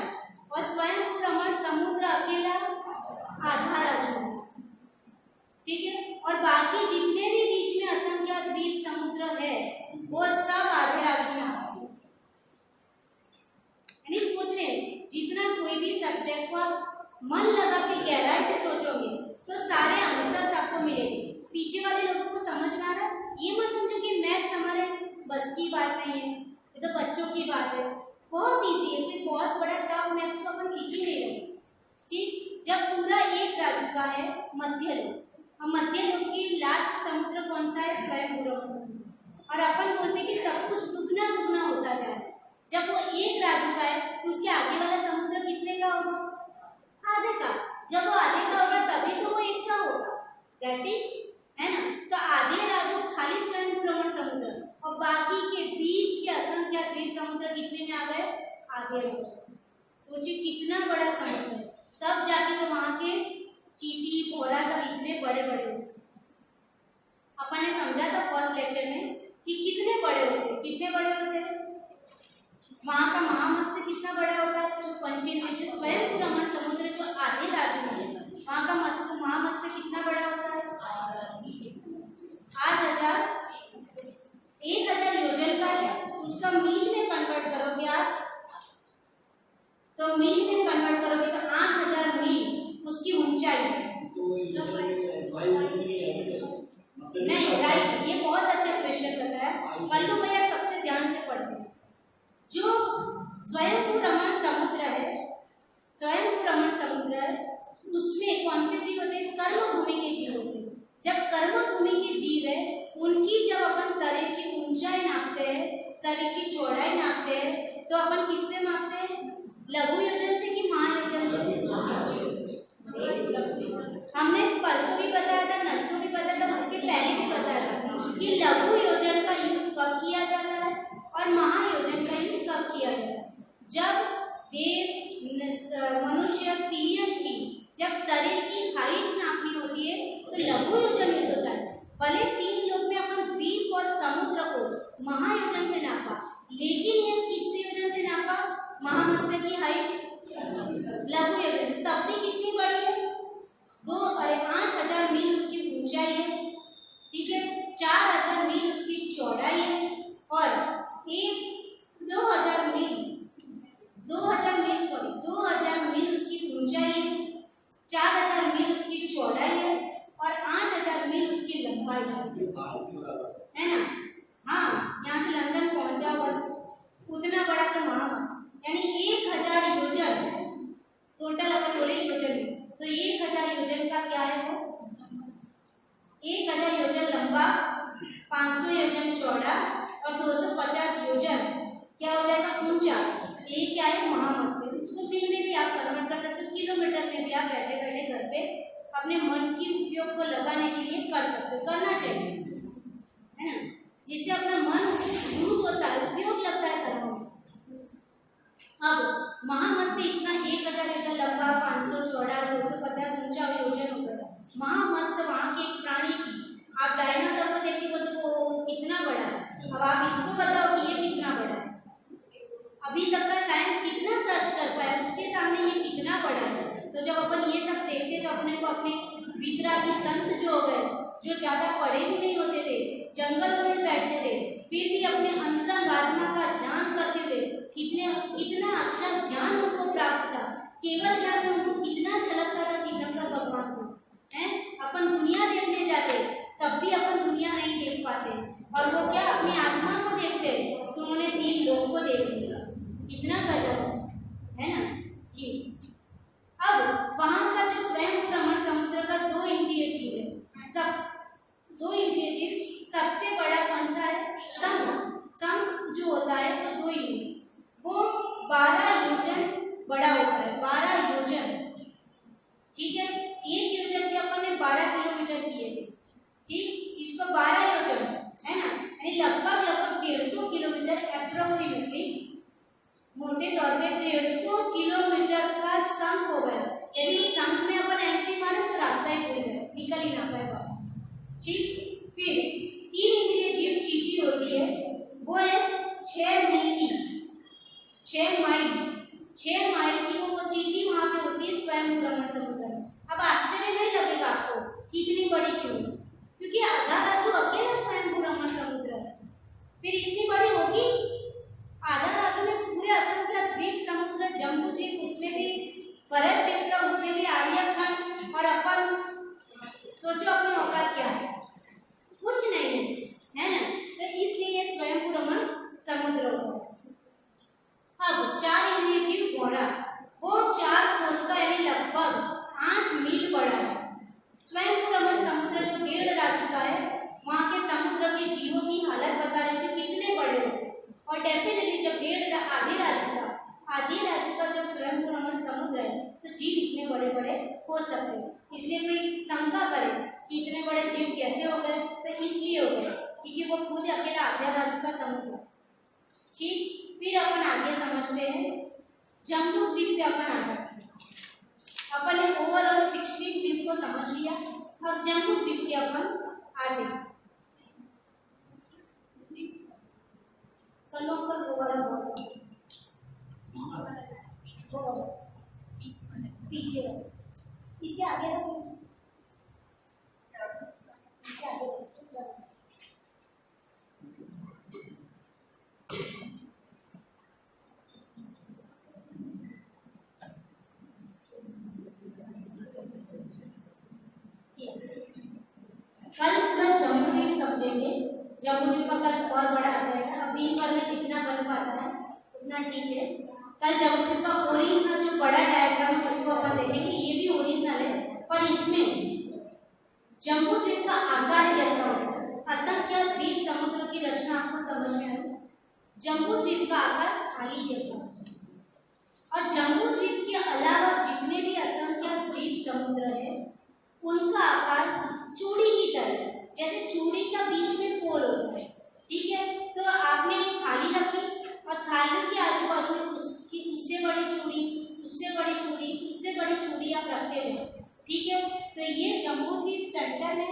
और स्वयं रमण समुद्र अकेला आधा राजू में, ठीक है। और बाकी जितने भी बीच में असंख्य द्वीप समुद्र है वो सब आधे राजू में आते हैं। यानी सोच रहे जितना कोई भी सब्जेक्ट को मन लगा के गहराई से सोचोगे तो सारे आंसर्स आपको मिलेंगे। पीछे वाले लोगों को समझ में आ रहा है, ये मत समझो कि मैथ्स हमारे बस की बात नहीं है, ये तो बच्चों की बात है, बहुत इजी है, कोई बहुत बड़ा टफ मैथ्स को अपन सीख ही नहीं रहे, ठीक। जब पूरा एक राजू का है मध्य लोक, और मध्य लोक की लास्ट समुद्र कौन सा है, स्वयं समुद्र, और अपन बोलते हैं कि सब कुछ दुगना दुगना होता जा रहा है, जब वो एक राजू का है तो उसके आगे वाला समुद्र कितने का होगा, आधे का, जब वो आधे का होगा तभी तो वो एक का होगा, है ना। तो आधे राजू खाली स्वयं रमण समुद्र और बाकी के बीच के असंख्य द्वीप समुद्र कितने में आ गए, आधे राजू। सोचिए कितना बड़ा समुद्र है, तब जाके तो वहां के चींटी भौरा सब इतने बड़े बड़े होते। अपन ने समझा था फर्स्ट लेक्चर में कि कितने बड़े होते, कितने बड़े होते हैं, वहां का महामत्स्य कितना बड़ा होता है, जो पंचेन में जो स्वयं रमण समुद्र जो आधे राजू में वहां का महामत्स्य कितना बड़ा होता है, 1000 योजन का है। उसका मील में कन्वर्ट करोगे आप, तो मील में कन्वर्ट करोगे तो 8000 मील उसकी ऊंचाई है। नहीं राइट, ये बहुत अच्छा क्वेश्चन बताया, पल्लू भैया सबसे ध्यान से पढ़ते हैं। जो स्वयं रमण समुद्र है, स्वयं रमण समुद्र उसमें कौन से जीव होते हैं, कर्म भूमि के जीव होते हैं। जब कर्म भूमि के जीव है उनकी जब अपन शरीर की ऊंचाई नापते हैं, शरीर की चौड़ाई नापते हैं, तो अपन किससे मापते हैं, लघु योजन से कि महायोजन से? हमने परसों भी बताया था, नरसों भी बताया था, उसके पहले भी बताया था कि लघु योजन का यूज कब किया जाता है और महायोजन का यूज कब किया जाता है, जब मनुष्य 3 इंच की जब शरीर की हाइट नापनी होती है तो लघु योजन यूज होता है। भले 3 लोक में अपन द्वीप और समुद्र को महायोजन से नापा, लेकिन ये किससे योजन से नापा, महामत्स्य की हाइट लघु योजन, तब भी कितनी बड़ी है, 8000 मील उसकी ऊंचाई है, ठीक है, 4000 मील उसकी चौड़ाई है और 2000 मील उसकी ऊंचाई है, 4000 मील उसकी चौड़ाई है और 8000 मील उसकी लंबाई है ना। हाँ, यहाँ से लंदन पहुंच जाओ बस, उतना बड़ा तो महामत्स्य, यानी 1000 योजन टोटल अगर बोले योजन तो 1000 योजन का क्या है, वो 1000 योजन लंबा, 500 योजन चौड़ा और 250 योजन क्या हो जाएगा, ऊंचा। ये क्या है, महामत्स्य। उसको मील में भी आप कन्वर्ट कर सकते हो, किलोमीटर में भी आप बैठे बैठे घर पे अपने मन की उपयोग को लगाने के लिए कर सकते हो, करना चाहिए, है ना, जिससे अपना मन यूज होता है, उपयोग लगता है कर्मों में। अब महामत से इतना 1000 मीटर लंबा, 500 चौड़ा, 250 ऊंचा योजन होगा। महामत से वहाँ के एक प्राणी की, आप डायनासोर को देखिए तो कितना बड़ा है, अब आप इसको बताओ कि ये कितना बड़ा है। अभी तक का साइंस कितना सर्च कर पाया, उसके सामने ये कितना बड़ा है। तो जब अपन ये सब देखते तो अपने को अपने वितरागी संत जो हो गए, जो ज्यादा पढ़े भी नहीं होते थे, जंगलों में बैठते थे, फिर भी अपने अंतरंग आत्मा का ध्यान करते थे, इतना अच्छा ज्ञान उनको प्राप्त था। केवल ज्ञान में उनको कितना झलकता था तीर्थंकर भगवान को है। अपन दुनिया देखने जाते तब भी अपन दुनिया नहीं देख पाते, और वो क्या अपनी आत्मा को देखते, तो उन्होंने 3 लोगों को देख लिया। कितना गजब है ना जी। अब वहां का जो स्वयं भ्रमण समुद्र का 2 इंद्रिय जीव है, सब 2 इंद्रिय जीव, सबसे बड़ा कौन सा है? शंख जो होता है तो 2 इंद्रिय, वो 12 योजन बड़ा होता है, 12 योजन, ठीक है। एक योजन के अपन ने 12 किलोमीटर किए थे, ठीक, इसको 12 योजन है ना, यानी लगभग 150 किलोमीटर अप्रोक्सीमेटली, मोटे तौर पे 150 किलोमीटर का शंख हो गया। यदि उस शंख में अपन एंट्री मारे तो रास्ता ही भूल जाए, निकल ही ना पाएगा, ठीक। फिर 3 इंद्रिय जीव चींटी होती है, वो है 6 मील की, 6 माइल की वो चींटी वहां पे होती है स्वयं भ्रमण समुद्र में। अब आश्चर्य नहीं लगेगा आपको कितनी बड़ी क्यों, क्योंकि आधा राज्य अकेला स्वयं भ्रमण समुद्र है, फिर इतनी बड़ी होगी। आधा राज्य में पूरे असंख्य द्वीप समुद्र, जम्बू द्वीप, उसमें भी भरत क्षेत्र, उसमें भी आर्यखंड, और अपन सोचो अपनी औकात क्या है, कुछ नहीं है ना। तो इसलिए ये स्वयं भ्रमण समुद्र होगा। अब 4 इंद्रिय जीव घोड़ा, वो 4 कोस का यानी लगभग 8 मील बड़ा है। स्वयं भ्रमण समुद्र जो 1.5 राज्य का है, वहाँ के समुद्र के जीवों की हालत बता रही थी कितने बड़े होते, और डेफिनेटली जब आधी राज्य का जब स्वयं भ्रमण समुद्र है तो जीव इतने बड़े बड़े हो सकते हैं। इसलिए कोई शंका करे कि इतने बड़े जीव कैसे हो गए, तो इसलिए हो गए क्योंकि वो खुद अकेला आधा राज्य का समुद्र, ठीक। फिर अपन आगे समझते हैं, जम्बू द्वीप पे अपन आ जाते हैं। अपन ने ओवरऑल 16 द्वीप को समझ लिया, अब जम्बू द्वीप पे अपन आगे पीछे इसके आगे कल पूरा जम्बू द्वीप समझेंगे। जम्बू द्वीप का कल और बड़ा आ जाएगा, अभी पर में जितना बन पाता है उतना ठीक है। कल जम्बू द्वीप का ओरिजिनल जो बड़ा डायग्राम है उसको अपन देखेंगे, ये भी ओरिजिनल है, पर इसमें जम्बू द्वीप का आकार कैसा होता है, असंख्य द्वीप समुद्र की रचना आपको समझ में आई। जम्बू द्वीप का आकार थाली जैसा होता है, और जम्बू द्वीप के अलावा जितने भी असंख्य द्वीप समुद्र है उनका आकार चूड़ी की तरह, जैसे चूड़ी का बीच में पोल होता है, ठीक है। तो आपने एक थाली रखी और थाली के आजू बाजू में उससे बड़ी चूड़ी, उससे बड़ी चूड़ी, उससे बड़ी चूड़ी आप रखते जाओ, ठीक है। तो ये जम्बू द्वीप सेंटर है,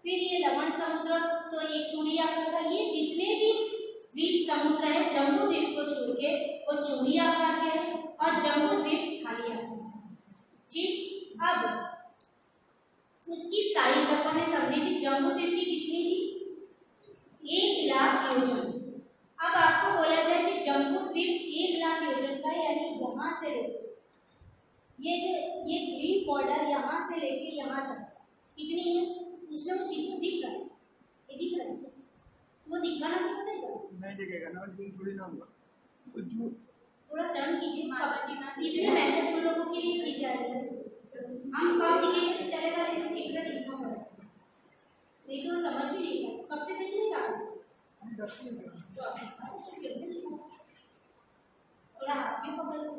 फिर ये लवण समुद्र, तो एक चूड़ी आकार का, ये जितने भी द्वीप समुद्र है जम्बू द्वीप को छोड़ के वो चूड़ी आकार के है, और जम्बू द्वीप थाली आकार, ठीक। अब उसकी साइज अपन ने समझी थी, जम्बू द्वीप की कितनी थी, 1 लाख योजन। अब आपको बोला जाए कि जम्बू द्वीप 1 लाख योजन का, यानी यहाँ से लेके ये ग्रीन बॉर्डर यहाँ से लेके यहाँ तक कितनी है, उसमें वो चित्र दिख रहा है, ये दिख रहा है, वो दिखाना छोड़ेगा नहीं दिखेगा ना, लेकिन थोड़ी ना होगा, थोड़ा टर्न कीजिए, इतनी मेहनत उन लोगों के लिए की जा रही है। हम कब दिखेंगे तो चलेगा, लेकिन चित्र दिखना पड़ेगा, नहीं तो समझ भी नहीं आएगा। कब से दिखने का थोड़ा हाथ में पकड़ लो।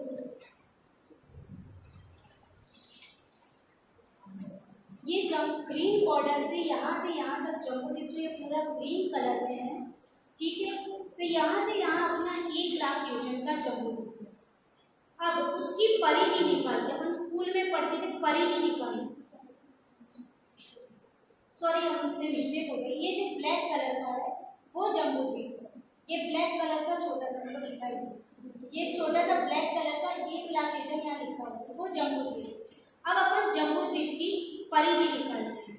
ये जब ग्रीन बॉर्डर से यहाँ तक जम्बू द्वीप, जो ये पूरा ग्रीन कलर में है, ठीक है। तो यहाँ से यहाँ अपना 1 लाख योजन का जम्बू द्वीप। अब उसकी परिधि निकालते, अपन स्कूल में पढ़ते थे परिधि निकालनी। सॉरी हमसे मिस्टेक हो गई, ये जो ब्लैक कलर का है वो जम्बूद्वीप है। ये ब्लैक कलर का छोटा सा मतलब दिखाई दे, ये छोटा सा ब्लैक कलर का ये ब्लैक रीजन यहाँ लिखा हुआ है वो जम्बूद्वीप। अब अपन जम्बूद्वीप की परिधि निकालते हैं।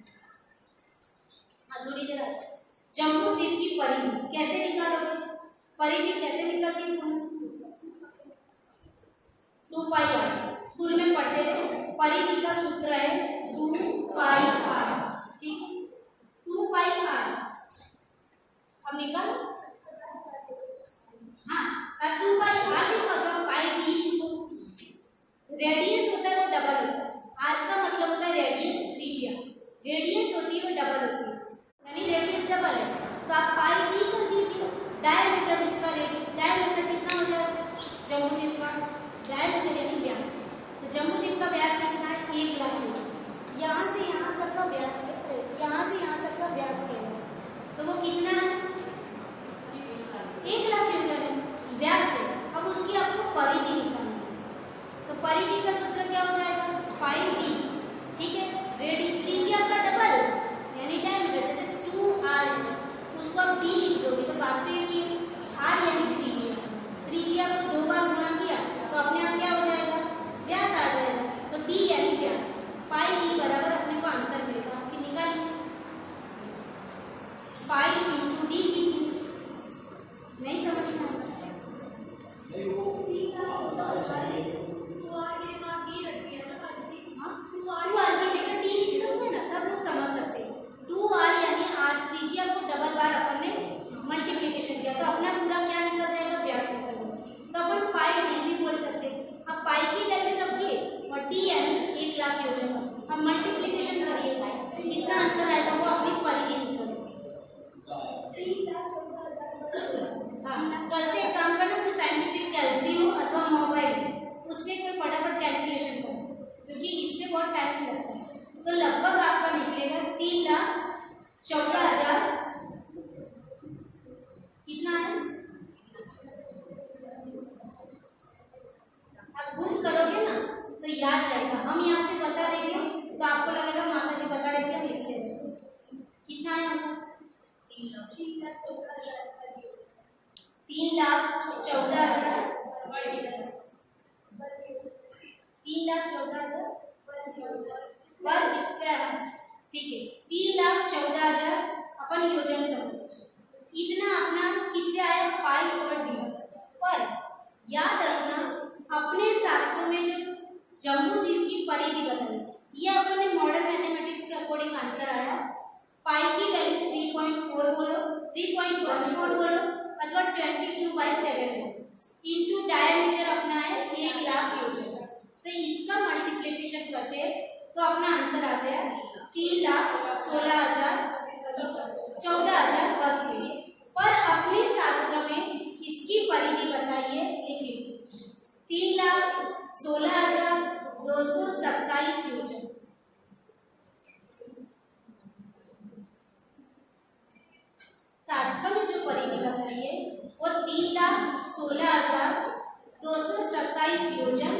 हाँ थोड़ी देर आ जाए। जम्बूद्वीप की परिधि कैसे निकालोगे? परिधि कैसे निकलती है? 2 पाई आर स्कूल में पढ़ते थे। परिधि का सूत्र है 2 पाई आर, ठीक है 2 पाई आर। अब निकालो। हाँ 2 पाई आर लिखो तो पाई डी लिखो। रेडियस होता है वो डबल होता है। आर का मतलब होता है रेडियस, त्रिज्या। रेडियस होती है वो डबल होती है, यानी रेडियस डबल है तो आप पाई डी कर दीजिए। डायमीटर इसका डायमीटर कितना हो जाएगा? जम्बूद्वीप का डायमीटर यानी व्यास, तो जम्बूद्वीप का व्यास कितना है? 1 लाख मीटर। यहाँ से यहाँ तक का व्यास है, यहाँ से यहाँ तक का व्यास क्या है तो वो कितना है? 1 लाख मीटर है व्यास है। अब उसकी आपको परिधि निकालनी है, तो परिधि का सूत्र क्या हो जाएगा? पाई डी, ठीक है। त्रिज्या का डबल यानी डायमीटर, जैसे 2r उसको आप d लिख दोगे तो बात तो ये r यानी त्रिज्या। त्रिज्या को 2 बार गुणा किया तो अपने आप क्या हो जाएगा? व्यास आ जाएगा, तो d यानी व्यास। पाई d बराबर अपने को आंसर मिलेगा, आपकी निकालिए। पाई इंटू d कीजिए। नहीं समझना नहीं वो सब लोग समझ सकते हैं। 2r यानी r त्रिज्या को डबल बार अपन ने मल्टीप्लिकेशन किया तो अपना पूरा क्या निकल जाएगा? व्यास निकल जाएगा। तो अपन पाई डी भी बोल सकते हैं। अब पाई की वैल्यू रखिए और डी यानी 1 लाख योजन। अब मल्टीप्लिकेशन करिए कितना आंसर आएगा वो अपनी परिधि निकलेगा। हाँ कल से एक काम करना, कोई साइंटिफिक कैलसी हो अथवा मोबाइल उससे कोई फटाफट कैलकुलेशन करो क्योंकि इससे बहुत टाइम लगता है। तो लगभग आपका निकलेगा 3,14,000 कितना है? आप गुण करोगे ना तो याद रहेगा। हम यहाँ से बता देंगे तो आपको लगेगा माता जी बता रहे थे लिखते हैं। कितना है? 3,14,000 वर्ग स्क्वायर, ठीक है 3,14,000 अपन योजन समझ। इतना अपना किससे आया? पाई और डी। पर याद रखना अपने शास्त्रों में जो जम्बूद्वीप की परिधि बताई ये अपने मॉडर्न मैथमेटिक्स के अकॉर्डिंग आंसर आया। पाई की वैल्यू 3.4 बोलो, 3.14 बोलो अथवा 22/7 बोलो। इंटू डायमीटर अपना है 1 लाख योजन। तो इसका मल्टीप्लिकेशन करते तो अपना आंसर आ गया 3,16,000 14,000 वर्ग मीटर। पर अपने शास्त्र में इसकी परिधि बताइए, लिख लीजिए 3,16,227 योजन। शास्त्र में जो परिधि बताई है वो 3,16,227 योजन,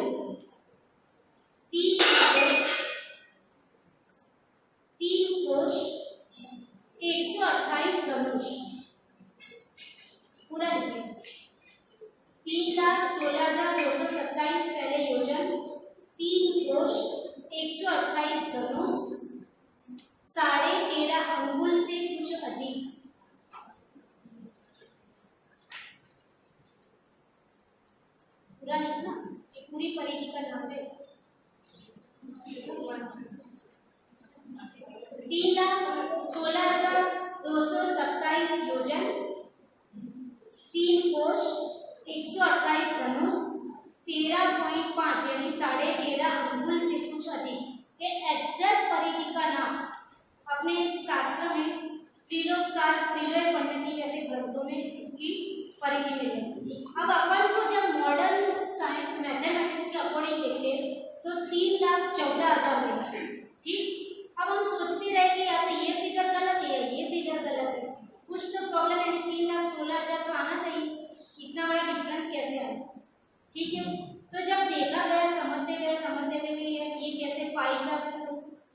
3 कोश 128 धनुष। पूरा लिखिए 3,16,227 पहले योजन, 3 कोश 128 धनुष, 13.5 अंगुल से कुछ अधिक। पूरा लिखना, पूरी परिधि का नाम है 3,16,227 योजन, 3 कोश 128 धनुष, 13.5 यानी 13.5 अंगुल से कुछ अधिक। ये एग्जैक्ट परिधि का नाम अपने शास्त्र में त्रिलोकसार, त्रिलोक पंडित जैसे ग्रंथों में इसकी परिधि मिलेगी। अब अपन को जब मॉडर्न साइंस मैथमेटिक्स के अकॉर्डिंग देखें तो 3,14,000 मिला, ठीक। अब हम सोचते रहे कि या तो ये फिगर गलत है या ये फिगर गलत है, कुछ तो प्रॉब्लम है। 3,16,000 तो आना चाहिए, इतना बड़ा डिफरेंस कैसे आया? ठीक है तो जब देखा गया समझते गए ये कैसे पाई का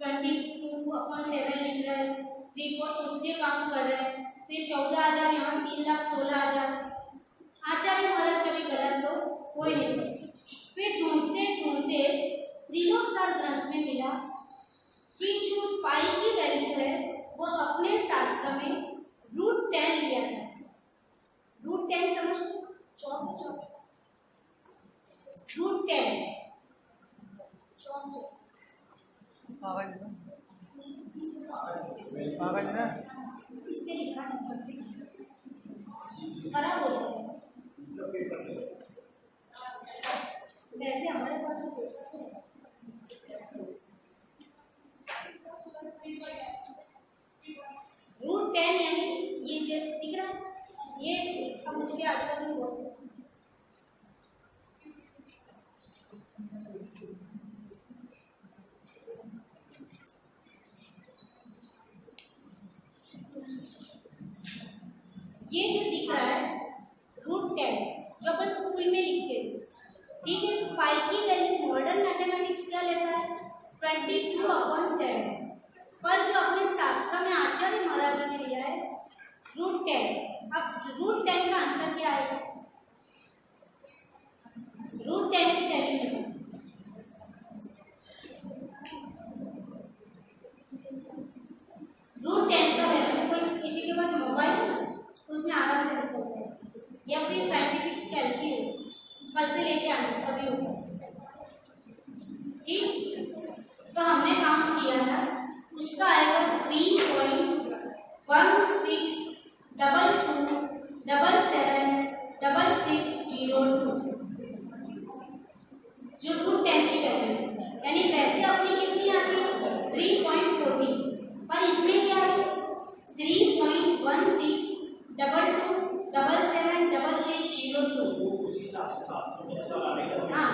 22/7 लिख रहा है, 3 उससे काम कर रहा है, फिर 14,000 यहाँ 3,16,000। आचार्य महाराज कभी गलत तो हो ही नहीं सकते। फिर ढूंढते त्रिलोकसार ग्रंथ में मिला कि जो पाई की वैल्यू है वो अपने शास्त्र में √10 लिया जाता है। √10 समझते? √10 कागज ना इस पे लिखा है, खराब हो जाएगा। वैसे हमारे पास में √10 यानी ये जो दिख रहा है, ये अब उसके आगे में बोलते हैं। ये जो दिख रहा है √10 जो अपन स्कूल में लिखते हैं, ठीक है। पाई की वैल्यू मॉडर्न मैथमेटिक्स क्या लेता है 22/7, पर जो अपने शास्त्र में आचार्य महाराज ने लिया है √10। अब √10 का आंसर क्या आएगा? √10 की वैल्यू में √10 का वैल्यू कोई किसी के पास मोबाइल है उसमें आराम से रखा जाए, या फिर साइंटिफिक कैल्शियम कल से लेके आना तभी होगा, ठीक। तो हमने काम किया था, उसका आएगा 3.162776602 जो √10 की वैल्यू है। यानी वैसे अपनी कितनी आती है 3.40, पर इसमें क्या है 3.162776602। हाँ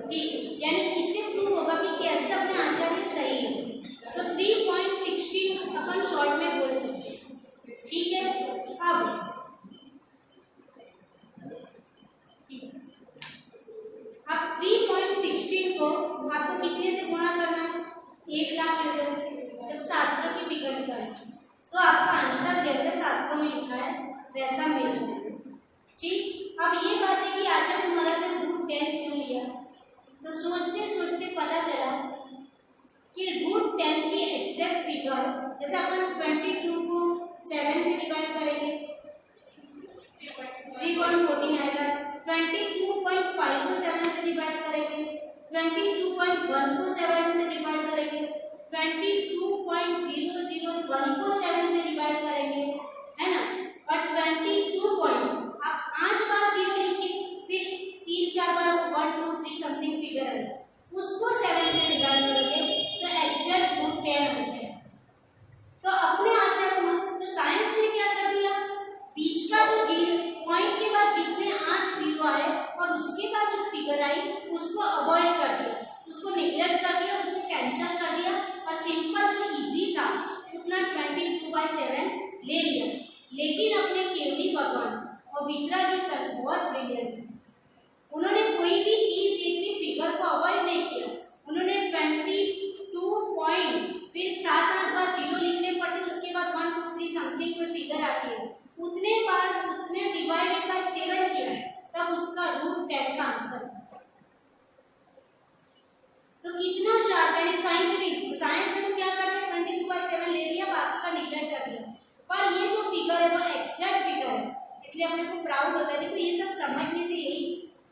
ठीक, यानी इससे प्रूव होगा कि कैसे अपने आचार्य सही है। तो 3.16 अपन शॉर्ट में बोल सकते हैं, ठीक है। अब 3.16 को आपको कितने से गुणा करना है 1,00,000 से। जब शास्त्र की फिगर निकालें तो आपका आंसर जैसे शास्त्रों में लिखा है वैसा मिल जाएगा, ठीक। अब ये बात है कि आचार्य महाराज ने √10 क्यों लिया, तो सोचते सोचते पता चला कि √10 की एग्जैक्ट फिगर, जैसे अपन 22 को 7 से डिवाइड करेंगे 3.14 आएगा, 22.5 को 7 से डिवाइड करेंगे, 22.1 को 7 से डिवाइड करेंगे, 22.001 को 7 से डिवाइड करेंगे, है ना। और 22 आप 8 बार 0 लिखिए, फिर 3-4 बार 1 2 3 समथिंग फिगर है उसको 7 से डिवाइड करोगे तो एग्जैक्ट √10 हो जाएगा। तो अपने आचार्य तो साइंस ने क्या कर दिया, बीच का जो पॉइंट के बाद जितने 8 0 आए और उसके बाद जो फिगर आई उसको अवॉइड कर दिया, उसको निग्लेक्ट कर दिया, उसको कैंसिल कर दिया और सिंपल जो इजी था उतना 22/7 ले लिया। लेकिन अपने केवली भगवान और विद्रा की सर बहुत ब्रिलियंट है, उन्होंने कोई भी चीज इतनी फिगर को अवॉइड नहीं किया। उन्होंने 22 पॉइंट फिर 7-8 बार 0 लिखने पड़ते, उसके बाद 1 2 3 समथिंग कोई फिगर आती है, उतने बार उतने डिवाइडेड बाय 7 किया तब उसका √10 का आंसर। तो कितना शार्प है, कहीं भी साइंस ने तो क्या कर दिया 22/7 ले लिया, बाकी का निग्लेक्ट कर दिया, पर ये जो फिगर है वो एग्जैक्ट फिगर है, इसलिए अपने को प्राउड होता है। देखो ये सब समझने से यही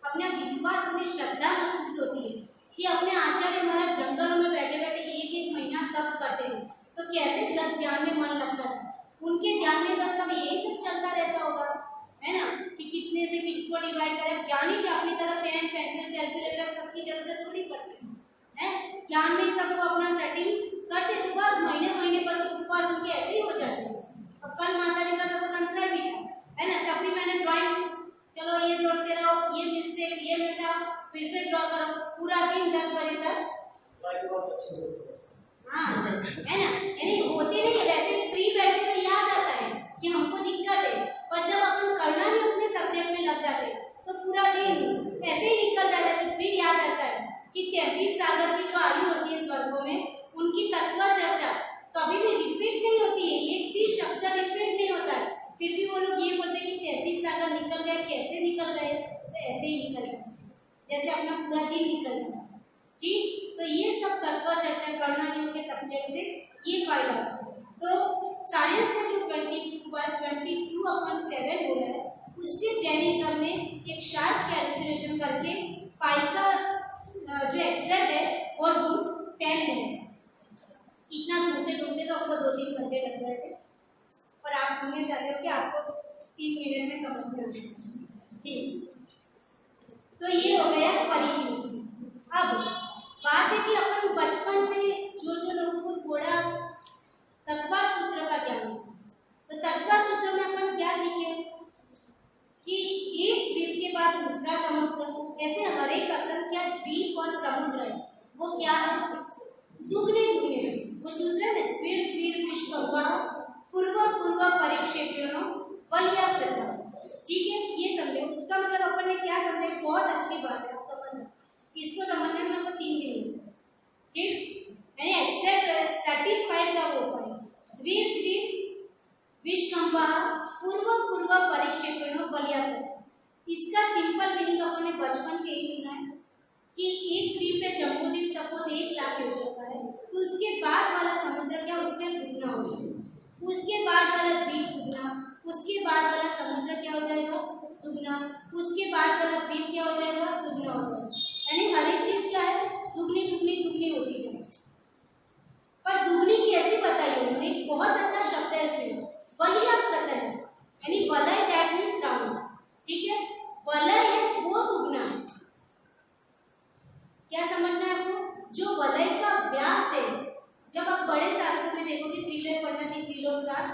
अपना विश्वास, अपनी श्रद्धा मजबूत होती है कि अपने आचार्य महाराज जंगलों में बैठे बैठे 1-1 महीना तप करते थे, तो कैसे ध्यान में मन लगता था, उनके ध्यान में बस सब यही सब चलता रहता होगा, है ना, कि कितने से किसको डिवाइड करें। ज्ञान ही कि अपनी तरफ पेन पेंसिल कैलकुलेटर सबकी जरूरत थोड़ी पड़ती है, ज्ञान में सबको अपना सेटिंग करते, तो बस महीने पर उपवास उनके ऐसे ही हो जाते हैं। अब कल माता जी का सबक अंतरा भी है ना, तब भी मैंने ड्राइंग, चलो ये जोड़ते रहो, ये मिस्टेक, ये मिटाओ, फिर से ड्रॉ करो, पूरा दिन 10 बजे तक। हाँ है ना, यानी होती नहीं है, वैसे फ्री बैठे तो याद आता है कि हमको दिक्कत है, पर जब अपन करना ही अपने सब्जेक्ट में लग जाते तो पूरा दिन ऐसे ही निकल जाता है। फिर सागर की जो आयु होती है स्वर्गों में, उनकी तत्व चर्चा कभी भी रिपीट नहीं होती है, एक भी शब्द रिपीट नहीं होता है। फिर भी वो लोग ये बोलते हैं कि 33 सागर निकल गए, कैसे निकल गए? तो ऐसे ही निकल गए, जैसे अपना पूरा दिन निकल गया। ठीक, तो ये सब तत्व चर्चा करना योग के सब्जेक्ट से ये फायदा होता है। तो साइंस में जो 22/7 बोला है, उससे जैनिज्म ने एक शार्प कैलकुलेशन करके पाई का जो एग्जैक्ट है वो √10 है। इतना ढूंढते तो आपको 2-3 घंटे लग गए थे, और आप ढूंढने चाहते हो कि आपको 3 मिनट में समझ में आ जाए। ठीक, तो ये हो गया परिचय। अब बात है कि अपन बचपन से जो लोगों को थोड़ा तत्वा सूत्र का ज्ञान है, तो तत्वा सूत्र में अपन क्या सीखे कि एक द्वीप के बाद दूसरा समुद्र, ऐसे हर एक असंख्य द्वीप और समुद्र है, वो क्या है? दुगने दुगने। वो सूत्र में द्वीप द्वीप विश्व पूर्व पूर्व परिक्षेप्यों वलयाकृत। ठीक है, ये समझे। उसका मतलब अपन ने क्या समझे? बहुत अच्छी बात है, समझना। इसको समझने में आपको 3 दिन लगेंगे। ठीक, यानी एग्जैक्ट सेटिस्फाइड का वो है द्वीप द्वीप विश्वकंपा पूर्व पूर्व परिक्षेप्यों वलयाकृत। इसका सिंपल मीनिंग अपन ने बचपन से ही सुना है कि एक द्वीप पे जम्बू द्वीप सपोज 1 लाख हो जाता है, तो उसके बाद वाला समुद्र क्या उससे दुगना हो जाएगा, उसके बाद वाला द्वीप दुगना, उसके बाद वाला समुद्र क्या हो जाएगा? दुगना, उसके बाद वाला द्वीप क्या हो जाएगा? दुगना हो जाएगा। यानी हर एक चीज क्या है? दुगनी दुगनी दुगनी होती जाएगी। पर दुगनी कैसे बताई उन्होंने? बहुत अच्छा शब्द है इसमें, वलयाकृत है, यानी वलय दैट मींस राउंड। ठीक है, वलय है वो दुगना है। क्या समझना है आपको? जो वलय का व्यास है, जब आप बड़े शास्त्रों में देखोगे, त्रिलोक पढ़ना त्रिलोक सार,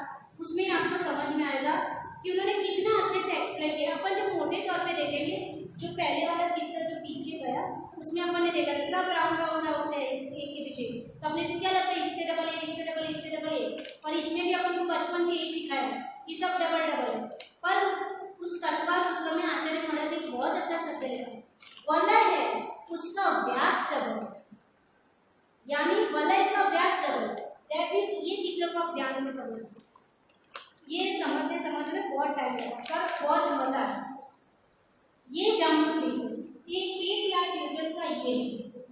उसमें आपको समझ में आएगा कि उन्होंने कितना अच्छे से एक्सप्लेन किया। अपन जब मोटे तौर पे देखेंगे, जो पहले वाला चित्र जो पीछे गया, उसमें अपन ने देखा था सब राउंड राउंड राउंड है एक के पीछे। तो अपने को क्या लगता है? इससे डबल है, इससे डबल है, इससे डबल है। और इसमें भी अपन को बचपन से यही सिखाया कि सब डबल डबल है। पर उस तत्वा सूत्र में आचार्य महाराज ने बहुत अच्छा शब्द लिखा, वलय है उसका व्यास डबल, यानी वलय का व्यास डबल। दैट मींस ये चित्र को आप ध्यान से समझो, ये समझते समझने में बहुत टाइम लगता, बहुत मजा आता। ये जम्बूद्वीप ये 1 लाख योजन का ये है।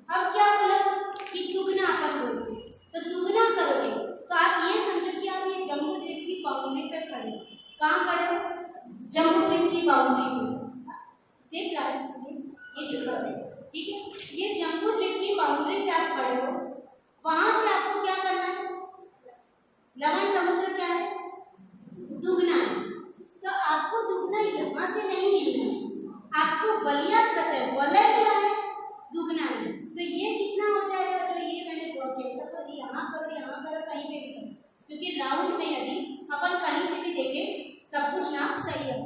अब क्या बोला कि दुगना अपन बोलते, तो दुगना करोगे तो आप ये समझो कि आप ये जम्बूद्वीप की बाउंड्री पे खड़े हो। कहाँ खड़े हो? जम्बूद्वीप की बाउंड्री पे। देख रहा है ये दिख रहा है, ठीक है। ये जम्बूद्वीप की बाउंड्री पे आप खड़े हो, वहां से आपको क्या करना है? लवण समुद्र क्या है? दुगना है। तो आपको दुगना यहाँ से नहीं मिलना है, आपको वलयाकृत है। वलय क्या है? दुगना है। तो ये कितना हो जाएगा? जो ये मैंने ड्रॉ किया, सपोज यहाँ करो कहीं पे भी करो, क्योंकि राउंड में यदि अपन कहीं से भी देखें सब कुछ नाम सही है।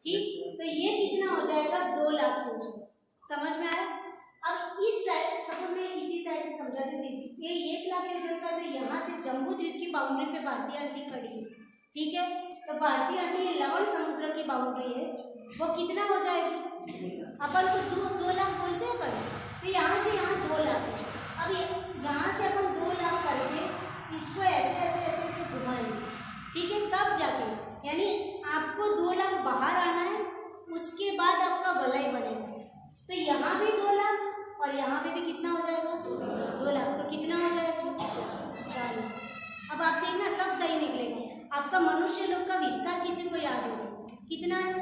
ठीक, तो ये कितना हो जाएगा? 2 लाख हो जाएगा। समझ में आया? अब इस साइड सपोज मैं इसी साइड से समझाती हूँ, ये 1 लाख हो जाएगा। तो यहाँ से जम्बूद्वीप की बाउंड्री पे भारतीय आंटी खड़ी है, ठीक है। तो भारतीय आंटी लवण समुद्र की बाउंड्री है, वो कितना हो जाएगी? अपन को 2 लाख बोलते हैं पर, तो यहाँ से यहाँ 2 लाख। अब यहाँ से अपन 2 लाख करके इसको ऐसे ऐसे ऐसे ऐसे घुमाएंगे, ठीक है। तब जाके यानी आपको 2 लाख बाहर आना है, उसके बाद आपका वलय बनेगा। तो यहाँ भी 2 लाख और यहाँ पे भी कितना हो जाएगा? 2 लाख। तो कितना हो जाएगा? 4 लाख। अब आप देखना सब सही निकलेगा। आपका मनुष्य लोग का विस्तार किसी को याद होगा कितना है?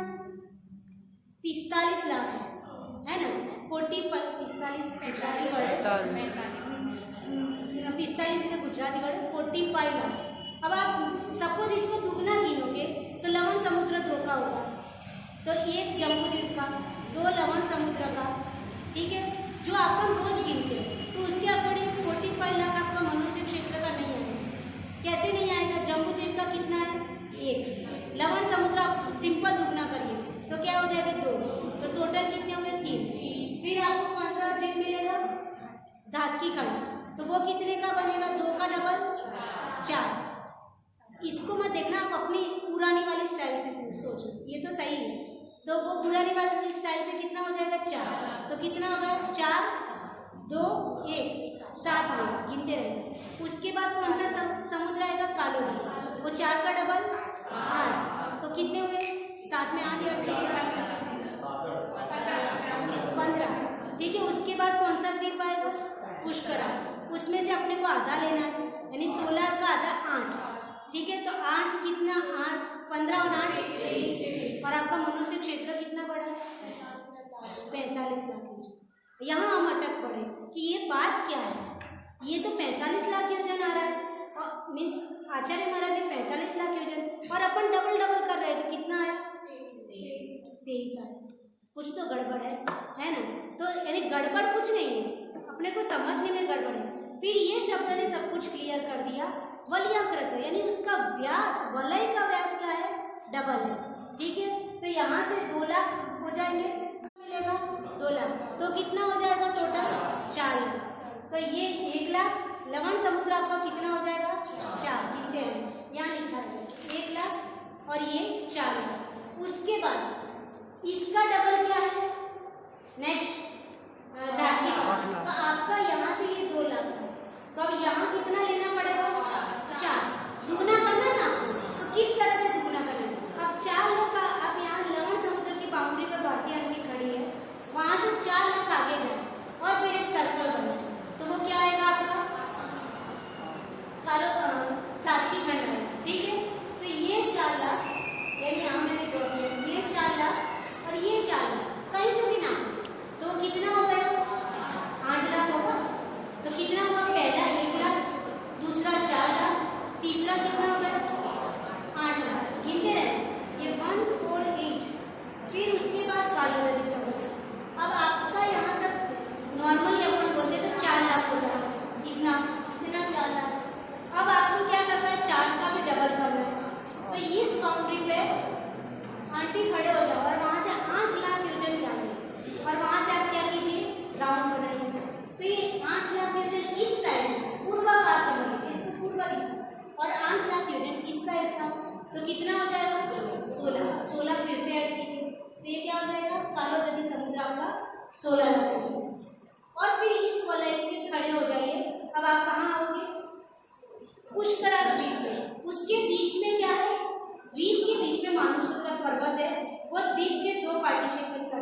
45 लाख है ना? 45 से गुजराती वर्ड 45 लाख। अब आप सपोज इसको दुगना गिनोगे तो लवण समुद्र 2 का होगा, तो 1 जम्बूद्वीप का, 2 लवण समुद्र का, ठीक है। जो अपन रोज गिनते हैं तो उसके अकॉर्डिंग 45 लाख आपका मनुष्य क्षेत्र का नहीं आएगा। कैसे नहीं आएगा? जम्बूद्वीप का कितना है? 1। लवण समुद्र आप सिंपल दुगना करिए तो क्या हो जाएगा? 2। तो टोटल कितने हो गए? 3। फिर आपको कौन सा द्वीप मिलेगा? धातकी खंड, तो वो कितने का बनेगा? 2 का डबल 4। इसको मत देखना, आप अपनी पुरानी वाली स्टाइल से सोचो, ये तो सही है। तो वो बुराड़ी वाली स्टाइल से कितना हो जाएगा 4। तो कितना होगा 4 2 1 7 में गिनते रहेंगे। उसके बाद कौन सा समुद्र आएगा कालो नदी, वो 4 का डबल 8। तो कितने हुए 7 में 8 या 15। ठीक है। उसके बाद कौन सा द्वीप आएगा पुष्करा, उसमें से अपने को आधा लेना है, यानी 16 का आधा 8। ठीक है। तो 8 कितना 8 15 और 8 23। और आपका मनुष्य क्षेत्र कितना बड़ा है 45 लाख। यहाँ हम अटक पड़े कि ये बात क्या है, ये तो 45 लाख योजन आ रहा है और मिस आचार्य महाराज ने 45 लाख योजन और अपन डबल कर रहे हैं, तो कितना आया 23 आया। कुछ तो गड़बड़ है ना। तो यानी गड़बड़ कुछ नहीं है, अपने को समझने में गड़बड़ है। फिर ये शब्द ने सब कुछ क्लियर कर दिया। वलयाकृत यानी उसका व्यास, वलय का व्यास क्या है डबल है। ठीक है। तो यहाँ से 2 लाख हो जाएंगे, मिलेगा 2 लाख। तो कितना हो जाएगा टोटल 4 लाख। तो ये 1 लाख लवण समुद्र आपका कितना हो जाएगा 4। कितने हैं यहाँ लिखा है 1 लाख और ये 4 लाख। उसके बाद इसका डबल क्या है नेक्स्ट धातु का। तो आपका यहाँ से ये 2 लाख है, तो अब यहाँ कितना लेना पड़ेगा 4। दुगना करना ना, तो किस तरह से दुगना करना है। अब 4 लाख का आप यहाँ लवण समुद्र की बाउंड्री पर भारतीय आर्मी खड़ी है, वहाँ से 4 लाख आगे जाए और फिर एक सर्कल बना, तो वो क्या आएगा आपका कार्तिक खंड है। ठीक है। तो ये 4 लाख यानी यहाँ मैंने ड्रॉ किया, ये 4 लाख और ये 4 लाख कहीं से भी ना, तो कितना हो गया 8 लाख होगा। तो कितना हुआ पहला 1 लाख, दूसरा 4 लाख, तीसरा कितना हो गया 8 लाख। गिनते रहे ये 1 4 8। फिर उसके बाद कालो नदी समुद्र। अब आपका यहाँ तक नॉर्मली अपन बोलते तो 4 लाख हो जाएगा, इतना 4 लाख। अब आपको क्या करना है 4 का भी डबल करना है। तो इस बाउंड्री पे आंटी खड़े हो जाओ और वहाँ से 8 लाख योजन जाएंगे और वहाँ से आप क्या कीजिए राउंड बनाइए। तो ये 8 लाख योजन इस साइड पूर्वाभाग समझिए, इसको पूर्व दिशा, और 8 लाख योजन इस साइड का। तो कितना हो जाएगा 16 फिर से ऐड कीजिए, तो ये क्या हो जाएगा कालो नदी समुद्र आपका 16 लाख योजन। और फिर इस वलय पे खड़े हो जाइए। अब आप कहाँ आओगे पुष्करा द्वीप में। उसके बीच में क्या है द्वीप के बीच में मानुसुतर पर्वत है, वो द्वीप के 2 पार्टीशन कर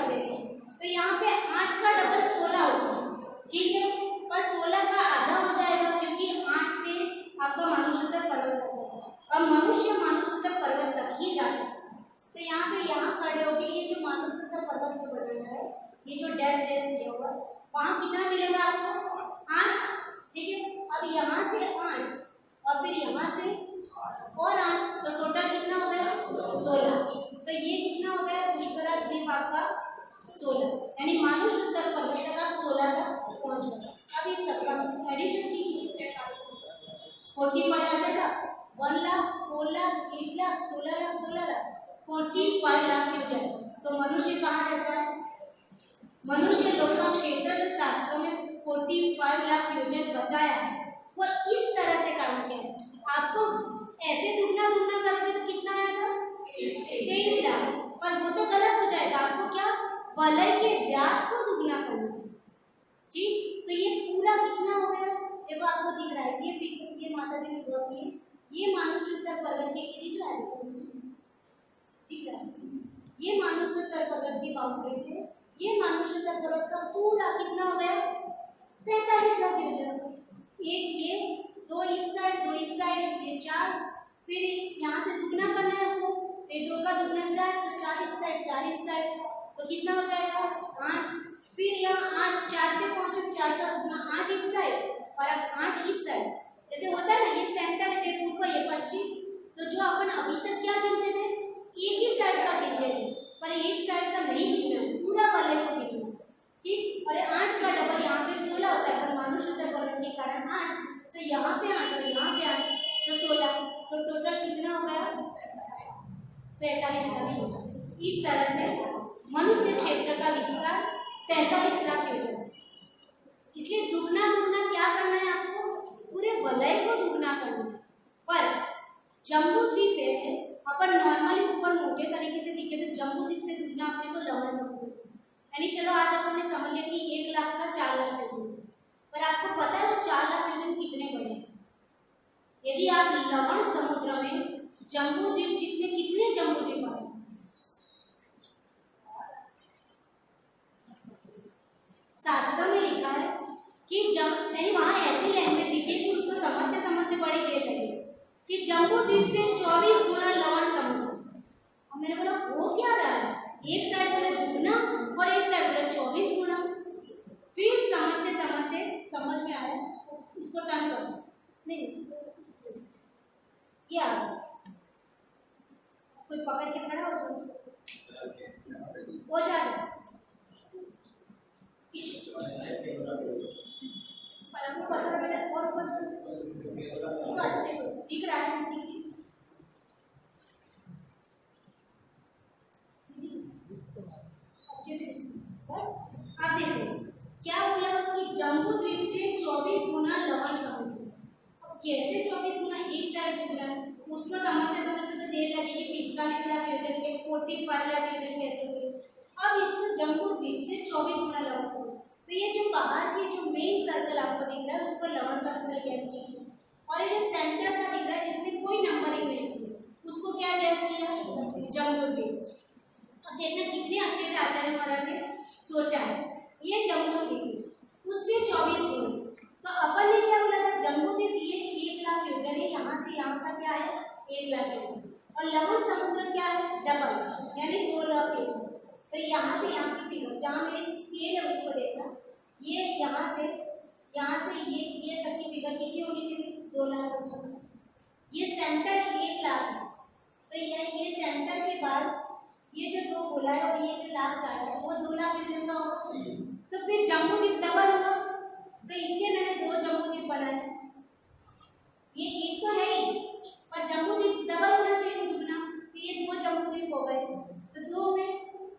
देते हैं। तो यहाँ पे 8 का डबल 16 होगा। ठीक है। पर 16 का आधा हो जाएगा क्योंकि 8 पे आपका मानुसुतर पर्वत आ जाएगा और मनुष्य मानुसुतर पर्वत तक ही जा सकता है। तो यहाँ पे खड़े होकर ये जो मानुसुतर पर्वत जो बना है, ये जो डैश दिया हुआ वहाँ कितना मिलेगा आपको 8। ठीक है। अब यहाँ से 8 और फिर यहाँ से और 8, तो टोटल कितना हो गया 16। तो ये कितना हो गया पुष्करा द्वीप आपका 16, यानी मानुसुतर पर्वत तक आप 16 तक पहुँच गए। अब इन सबका एडिशन कीजिए 45 आ जाएगा। 1 लाख 4 लाख 8 लाख 16 लाख 16 लाख 45 लाख हो जाए। तो मनुष्य कहाँ रहता है, मनुष्य लोक का क्षेत्र जो शास्त्रों में 45 लाख योजन बताया है वो इस तरह से काम किया है। आपको ऐसे दुगना करोगे तो कितना आएगा 23 लाख, पर वो तो गलत हो जाएगा। आपको क्या वलय के व्यास को दुगना करना है। ठीक। तो ये पूरा कितना हो गया ये वो आपको दिख रहा है। ये माता जी ने ड्रॉ की है, ये मानुसुतर पर्वत के दिख रहा है, दिख रहा है। ये मानुसुतर पर्वत की बाउंड्री से ये मानुसुतर पर्वत का पूरा कितना हो गया 45 लाख योजन। एक ये 2 इस साइड इसलिए 4। फिर यहाँ से दुगना करना है आपको, फिर 2 का दुगना 4, तो 4 इस साइड, तो कितना हो जाएगा 8। फिर यहाँ 8 4 पे पहुँचो, 4 का दुगना 8 इस साइड और अब 8 इस साइड। जैसे होता है ना ये सेंटर है, ये पूर्व ये पश्चिम, तो जो अपन अभी तक क्या गिनते थे एक ही साइड का गिनते थे, पर एक साइड का नहीं गिनना, पूरा वाले को गिनना। ठीक। और 8 का डबल यहाँ पे 16 होता है, पर मानुसुतर पर्वत के कारण 8, तो यहाँ पे 8 और यहाँ पे 8, तो 16। तो टोटल कितना हो गया 45 लाख योजन। इस तरह से मनुष्य क्षेत्र का विस्तार 45 लाख योजन। इसलिए दुगना क्या करना है आपको, पूरे वलय को दुगना करना है। पर जम्बू द्वीप है अपन नॉर्मली ऊपर मोटे तरीके से दिखे तो जम्बूद्वीप से दुगना अपने को लवण समुद्र, यानी चलो आज अपन ने समझ लिया कि 1 लाख का 4 लाख फ्यूजन, पर आपको पता है 4 लाख फ्यूजन कितने बड़े हैं? यदि आप लवण समुद्र में जम्बूद्वीप जितने कितने जम्बूद्वीप आ सकते हैं? शास्त्र में लिखा है कि जब नहीं वहां ऐसी लैंग्वेज लिखी कि उसको समझते समझते बड़ी देर लगी कि जम्बूद्वीप से 24 गुना लवण समुद्र। और मैंने बोला वो क्या रहा है, एक साइड बोले दुगना और एक साइड बोले 24 गुना। फिर समझते समझते समझ में आया, इसको टर्न करो, नहीं ये आ गया, कोई पकड़ के खड़ा हो जाओ, वो जा पर हमको पता बेटा और कुछ इसको अच्छे से दिख रहा है, अच्छे से बस आप देखो क्या बोला कि जम्बूद्वीप से 24 गुना लवण समुद्र। अब कैसे 24 गुना, एक साइड दुगना, उसको समझते समझते तो देर लगेगी, 45 लाख फ्यूजन के 45 लाख फ्यूजन कैसे हुए। अब इसको जम्बूद्वीप से 24 गुना लवण समुद्र, तो ये जो बाहर की जो मेन सर्कल आपको दिख रहा है उसको लवण समुद्र गैस किया, और ये जो सेंटर का दिख रहा है जिसमें कोई नंबरिंग नहीं है उसको क्या गैस किया, जम्बूद्वीप। अब देखना कितने अच्छे से आचार्य महाराज ने सोचा है, ये जम्बूद्वीप उससे 24 गुना, तो अपन ने क्या बोला था जम्बूद्वीप ये 1 लाख फ्यूजन है, यहाँ से यहाँ का क्या है 1 लाख फ्यूजन, और लवण समुद्र क्या है डबल यानी 2 लाख फ्यूजन। तो यहाँ से यहाँ की फिगर जहाँ मेरी स्केल है उसको देखना, ये यहाँ से ये तक की फिगर कितनी होनी चाहिए 2 लाख फ्यूजन। ये सेंटर 1 लाख है, तो ये सेंटर के बाद ये जो 2 बोला है और ये जो लास्ट आया है वो 2 लाख फ्यूजन का होगा, तो फिर जम्बूद्वीप डबल होगा, तो इसलिए मैंने 2 जम्बूद्वीप बनाए। ये एक तो है ही, पर जम्बूद्वीप डबल होना चाहिए दुगना, तो ये 2 जम्बूद्वीप हो गए, तो 2 हो गए।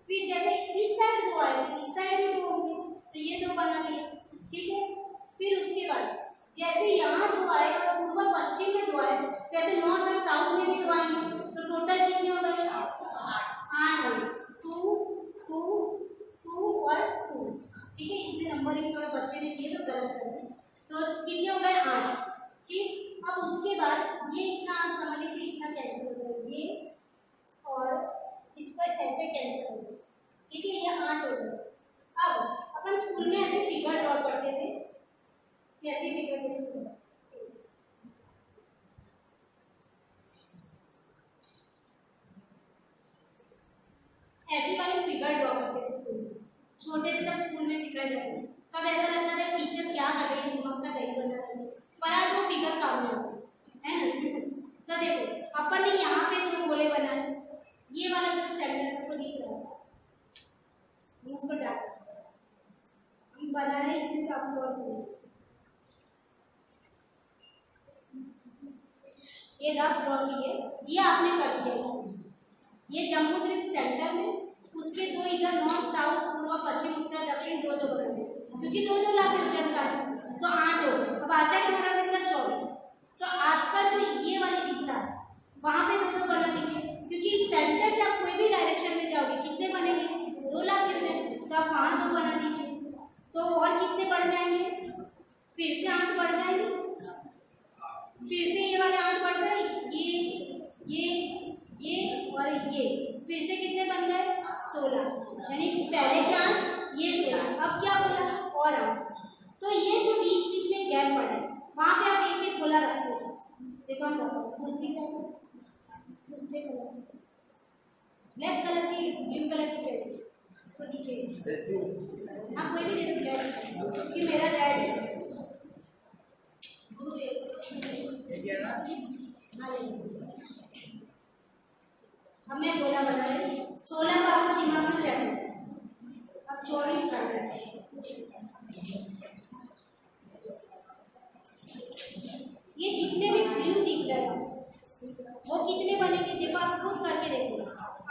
फिर जैसे इस साइड 2 आए तो इस साइड भी 2 होंगे, तो ये 2 बना लिए, ठीक है। फिर उसके बाद जैसे यहाँ 2 आए और पूर्व पश्चिम में 2 आए, जैसे नॉर्थ और साउथ में भी 2 आएंगे, तो टोटल कितने हो गए 8 हो गए, 2 2 2 और 2, ठीक है। इसमें नंबरिंग थोड़ा बच्चे ने किए तो गलत कर दिए, तो कितने हो गए 8, ठीक। अब उसके बाद ये इतना आप समझ लीजिए इतना कैंसिल हो गया, ये और इसको ऐसे कैंसिल हो गया, ठीक है, ये 8 हो गया। अब अपन स्कूल में ऐसे फिगर ड्रॉ करते थे, कैसे फिगर देते थे, ऐसी वाली फिगर ड्रॉ करते थे स्कूल में, छोटे थे तब स्कूल में सिखाया जाता है, तब ऐसा लगता था टीचर क्या कर रही है, दिमाग का दही बना रही है, पर आज वो फिगर काम में आता है ना। तो देखो अपन ने यहाँ पे 2 गोले बनाए, ये वाला जो सेंटर सबको दिख रहा है उसको डाल हम बना रहे हैं, इसमें तो आपको और समझ, ये रफ ड्रॉ किए, ये आपने कर दिया, ये जम्बूद्वीप सेंटर में, उसके 2 इधर नॉर्थ साउथ पूर्व पश्चिम उत्तर दक्षिण 2 2 बना दिए, क्योंकि 2 2 लाख फ्यूजन का है तो 8 हो गए। अब आचार्य महाराज ने 24, तो आपका जो ये वाली दिशा है वहाँ पे 2 2 बना दीजिए, क्योंकि सेंटर से आप कोई भी डायरेक्शन में जाओगे कितने बनेंगे 2 लाख फ्यूजन, तो आप वहाँ 2 बना दीजिए, तो और कितने बढ़ जाएंगे, फिर से 8 बढ़ जाएंगे, फिर से ये वाले 8 बढ़ गए, ये और ये, फिर से कितने बन गए 16, यानी पहले क्या ये 16, अब क्या बोला और 8, तो ये जो बीच बीच में गैप पड़ा है वहाँ पे आप एक एक गोला रख दो, देखो हम दूसरे कलर ब्लैक कलर की ब्लू कलर की तो दिखे आप कोई भी दे दो ब्लैक, कि मेरा रेड है अब मैं गोला बना रही 16 का आपको दिमाग में सेट है, अब 24 कर रहे हैं, ये जितने भी ब्लू दिख रहे हैं वो कितने बनेंगे, देखो आप खुद करके देखो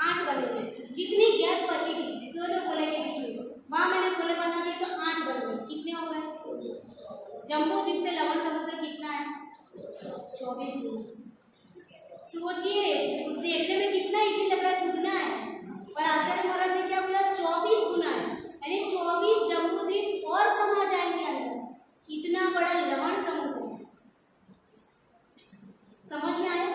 8 बनेंगे, जितनी गैप बचेगी 2 2 गोले के बीच में वहाँ मैंने गोले बना दिए तो 8 बन गए, कितने हो गए, जम्बूद्वीप से लवण समुद्र कितना है 24 गुना, सोचिए, देखने में कितना इजी लग रहा है, दुगना है, पर आचार्य महाराज ने क्या बोला, 24 गुना है, यानी 24 जम्बूद्वीप और समा जाएंगे अंदर। कितना बड़ा लवण समुद्र है, समझ में आया?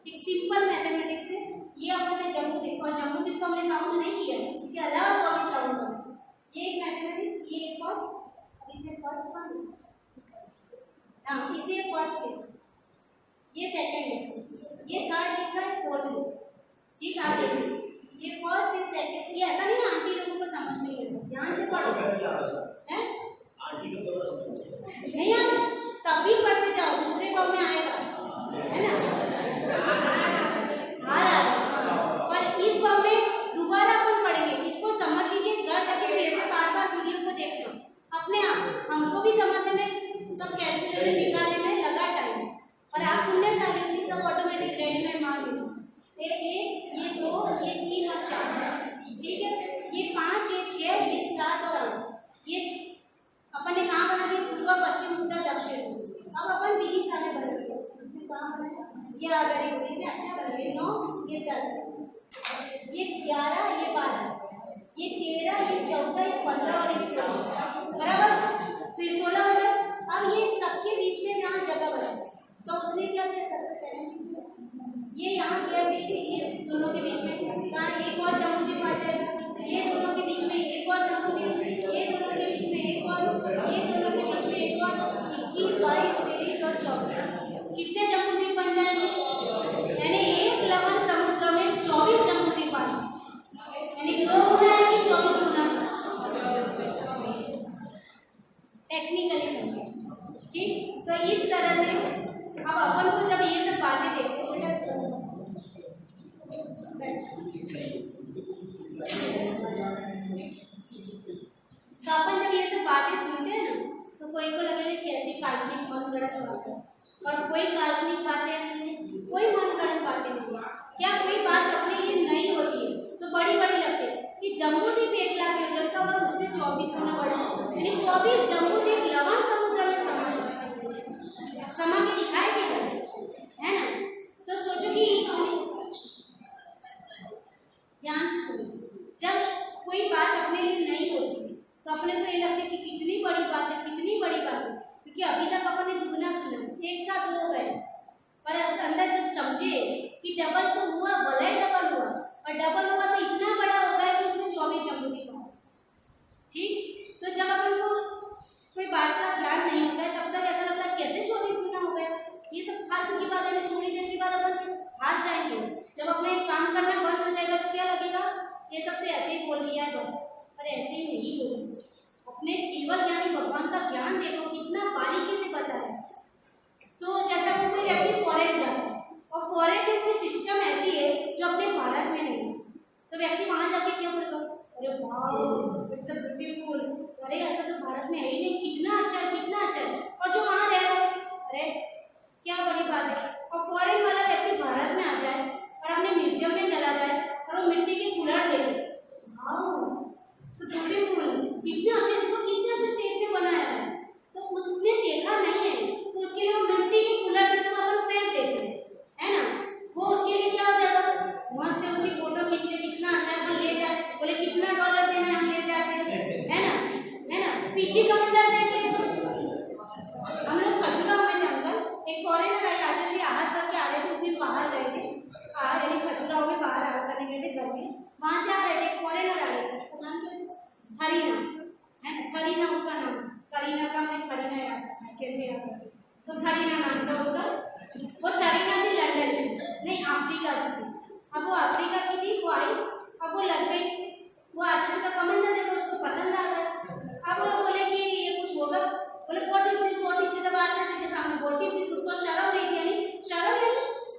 एक सिंपल मैथमेटिक्स है ये। अपने जम्बूद्वीप, और जम्बूद्वीप को हमने काउंट नहीं किया है, उसके अलावा 24 राउंड होंगे। ये एक मैथमेटिक्स, ये फर्स्ट, इसमें फर्स्ट वन, हाँ इसलिए फर्स्ट है, ये सेकंड है, ये थर्ड लिख रहा है, फोर्थ है, ठीक है? देखिए ये फर्स्ट है, सेकंड, ये ऐसा नहीं आंटी लोगों को समझ में नहीं आता, ध्यान से पढ़ो हैं, आंटी को नहीं आता तभी पढ़ते जाओ, दूसरे को में आएगा, है ना? आ रहा है, और इस बार में दोबारा अपन पढ़ेंगे, इसको समझ लीजिए, घर जाके फिर से बार-बार वीडियो को देखना, अपने आप हमको भी समझने में, सब कैलकुलेशन निकालने में लगा टाइम, और आप पुण्यशाली थी, सब ऑटोमेटिक रेडी में मान लो। ये 1, ये 2, ये 3 और 4, ठीक है? ये 5, ये 6, ये 7 और 8, ये अपन ने कहाँ बना दिया, पूर्व पश्चिम उत्तर दक्षिण। अब अपन दिशा में बदलेंगे, इसमें कहाँ बनाया, ये आ गया, इसे अच्छा करेंगे, 9, ये 10, ये 11, ये 12, ये 13, ये 14, ये 15 और ये 16, बराबर? फिर 16 हो गया। अब ये सबके बीच में जहाँ जगह बचा, तो उसने क्या किया, सबके 17, ये यहाँ किया पीछे, ये दोनों के बीच में कहाँ एक और जम्बूद्वीप आ जाएगा, ये दोनों के बीच में एक और जम्बूद्वीप, ये दोनों के बीच में एक और, ये दोनों के बीच में एक और, 21, 22, 23 और 24, कितने जम्बूद्वीप बन जाएंगे? यानी एक लवण समुद्र में 24 जम्बूद्वीप आ जाएंगे, यानी 2 गुना है कि 24 गुना? टेक्निकली समझे, ठीक? तो इस तरह से अब अपन को जब ये सब बातें देखते हैं, तो अपन जब ये सब बातें सुनते हैं ना, तो कोई को लगेगा कैसी काल्पनिक मनगढ़ंत बातें, और कोई काल्पनिक बातें ऐसी हैं, कोई मनगढ़ंत बातें नहीं। क्या कोई बात अपने लिए नई होती है तो बड़ी बड़ी लगती है कि जम्बूद्वीप 1 लाख योजन का और उससे 24 गुना बड़ा, यानी 24 जम्बूद्वीप लवण समुद्र में समा के दिखाए के है ना? तो सोचो कि ध्यान से सुनो, जब कोई बात अपने लिए नहीं होती है तो अपने को ये लगता है कि कितनी बड़ी बात है, कितनी बड़ी बात है, क्योंकि अभी तक अपन ने दुगना सुना, 1 का 2 गए, पर अंदर जब समझे कि डबल तो हुआ, भले डबल हुआ, और डबल हुआ तो इतना बड़ा हो गया कि उसमें 24 जम्बूद्वीप हुआ, ठीक? तो जब अपन को कोई बात का ज्ञान नहीं होता है तब तक ऐसा लगता है कैसे 24 गुना हो गया, ये सब फालतू की बात है। थोड़ी देर के बाद अपन हार जाएंगे, जब अपने काम करना बंद हो जाएगा तो क्या लगेगा, ये सब तो ऐसे ही बोल दिया है बस, पर ऐसे ही नहीं बोल, अपने केवल ज्ञानी भगवान का ज्ञान देखो कितना बारीकी से बताया। तो जैसा कोई व्यक्ति फॉरेन जाता है और फॉरेन में कोई सिस्टम ऐसी है जो अपने भारत में नहीं है, तो व्यक्ति वहां जाके क्या बोलेगा, अरे वाह इट्स ब्यूटीफुल, अरे ऐसा तो भारत में है ही नहीं, कितना अच्छा है, कितना अच्छा है। और जो वहां रह रहे, अरे क्या बड़ी बात है। और फॉरेन वाला व्यक्ति भारत में आ जाए और अपने म्यूजियम में चला जाए और वो मिट्टी के कूलर देखे, सो ब्यूटीफुल, कितने अच्छे, देखो कितने अच्छे शेप में बनाया है, तो उसने देखा नहीं है तो उसके लिए वो मिट्टी के कूलर जिसको अपन फेंक देते हैं, है ना, वो उसके लिए क्या हो जाएगा, मस्त है, उसकी फोटो खींच के कितना अच्छा है, ले जाए, बोले कितना डॉलर देना है, हम ले जाते हैं, है ना, पीछे कमेंटर देखे। हम लोग खजुराहो में थे अंकल, एक फॉरेनर आई, आज से आहार करके आ रहे थे, उस दिन बाहर गए थे, आहार यानी खजुराहो में बाहर आहार करने गए थे घर में, वहां से आ रहे थे, फॉरेनर आ रहे थे, उसका नाम क्या है, हरीना, है ना, थरीना उसका नाम, करीना का हमने थरीना याद, कैसे याद, तो थरीना नाम था उसका, वो थरीना थी लंदन की, नहीं अफ्रीका की थी। अब वो अफ्रीका की थी, वो आई, अब वो लग गई, वो आचार्य का कमेंट ना देखो, उसको पसंद आ गया। अब वो बोले कि ये कुछ होगा, बोले व्हाट इज दिस, तब आचार्य के सामने व्हाट इज दिस, उसको शर्म नहीं थी, यानी शर्म नहीं,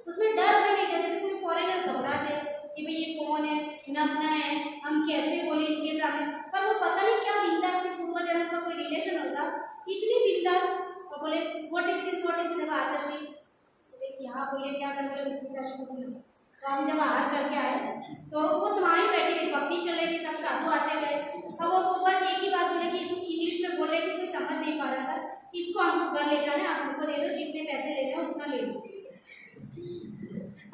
उसमें डर नहीं था, जैसे कोई फॉरेनर घबराते कि भाई ये कौन है, नग्न है, हम कैसे बोले इनके सामने, पर वो पता नहीं क्या बिंदास से पूर्व जन्म का कोई रिलेशन होता, इतनी बिंदास, और बोले व्हाट इज दिस, तब आचार्य बोले क्या बोले, क्या कर बोले, विष्णु। तो हम जब आहार करके आए तो वो तुम्हारी बैठी रही, भक्ति चल रही थी, सब साधु आते गए, अब वो बस एक ही बात बोले कि इसको इंग्लिश में बोल रहे थे, कोई समझ नहीं पा रहा था, इसको हमको घर ले जाना, आप हमको दे दो, जितने पैसे ले रहे हो उतना ले लो।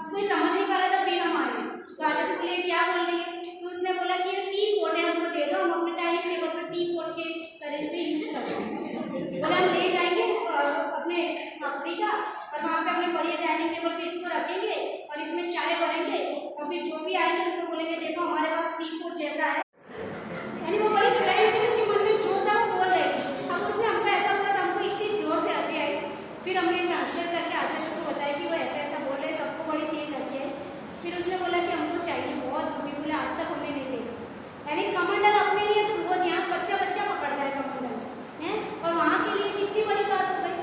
अब अब कोई समझ नहीं पा रहा था, फिर हम आए तो आजा से बोले क्या बोल रही है, तो उसने बोला कि ये टी पोट है, हमको दे दो, हम अपने डाइनिंग टेबल पर टी पोट के तरह से यूज करेंगे। बोला हम ले जाएंगे अपने अफ्रीका और वहाँ पे अपने बड़ी डाइनिंग टेबल पे इसको रखेंगे और इसमें चाय बनाएंगे और फिर जो भी आएंगे उनको बोलेंगे देखो हमारे पास टी पोट जैसा है। यानी वो बड़ी फ्रेंड थी, उसके मन में जो था वो बोल रही थी। अब उसने हमको ऐसा बोला था, हमको इतनी जोर से हंसी आई। फिर हमने ट्रांसलेट करके आचार्य को बताया कि वो ऐसा ऐसा बोल रहे हैं, सबको बड़ी तेज हंसी आई। फिर उसने बोला कि हमको चाहिए बहुत ब्यूटीफुल है, आज तक हमने नहीं देखा। यानी कमंडल अपने लिए तो रोज यहाँ बच्चा बच्चा पकड़ता है कमंडल है, और वहाँ के लिए कितनी बड़ी बात हो गई।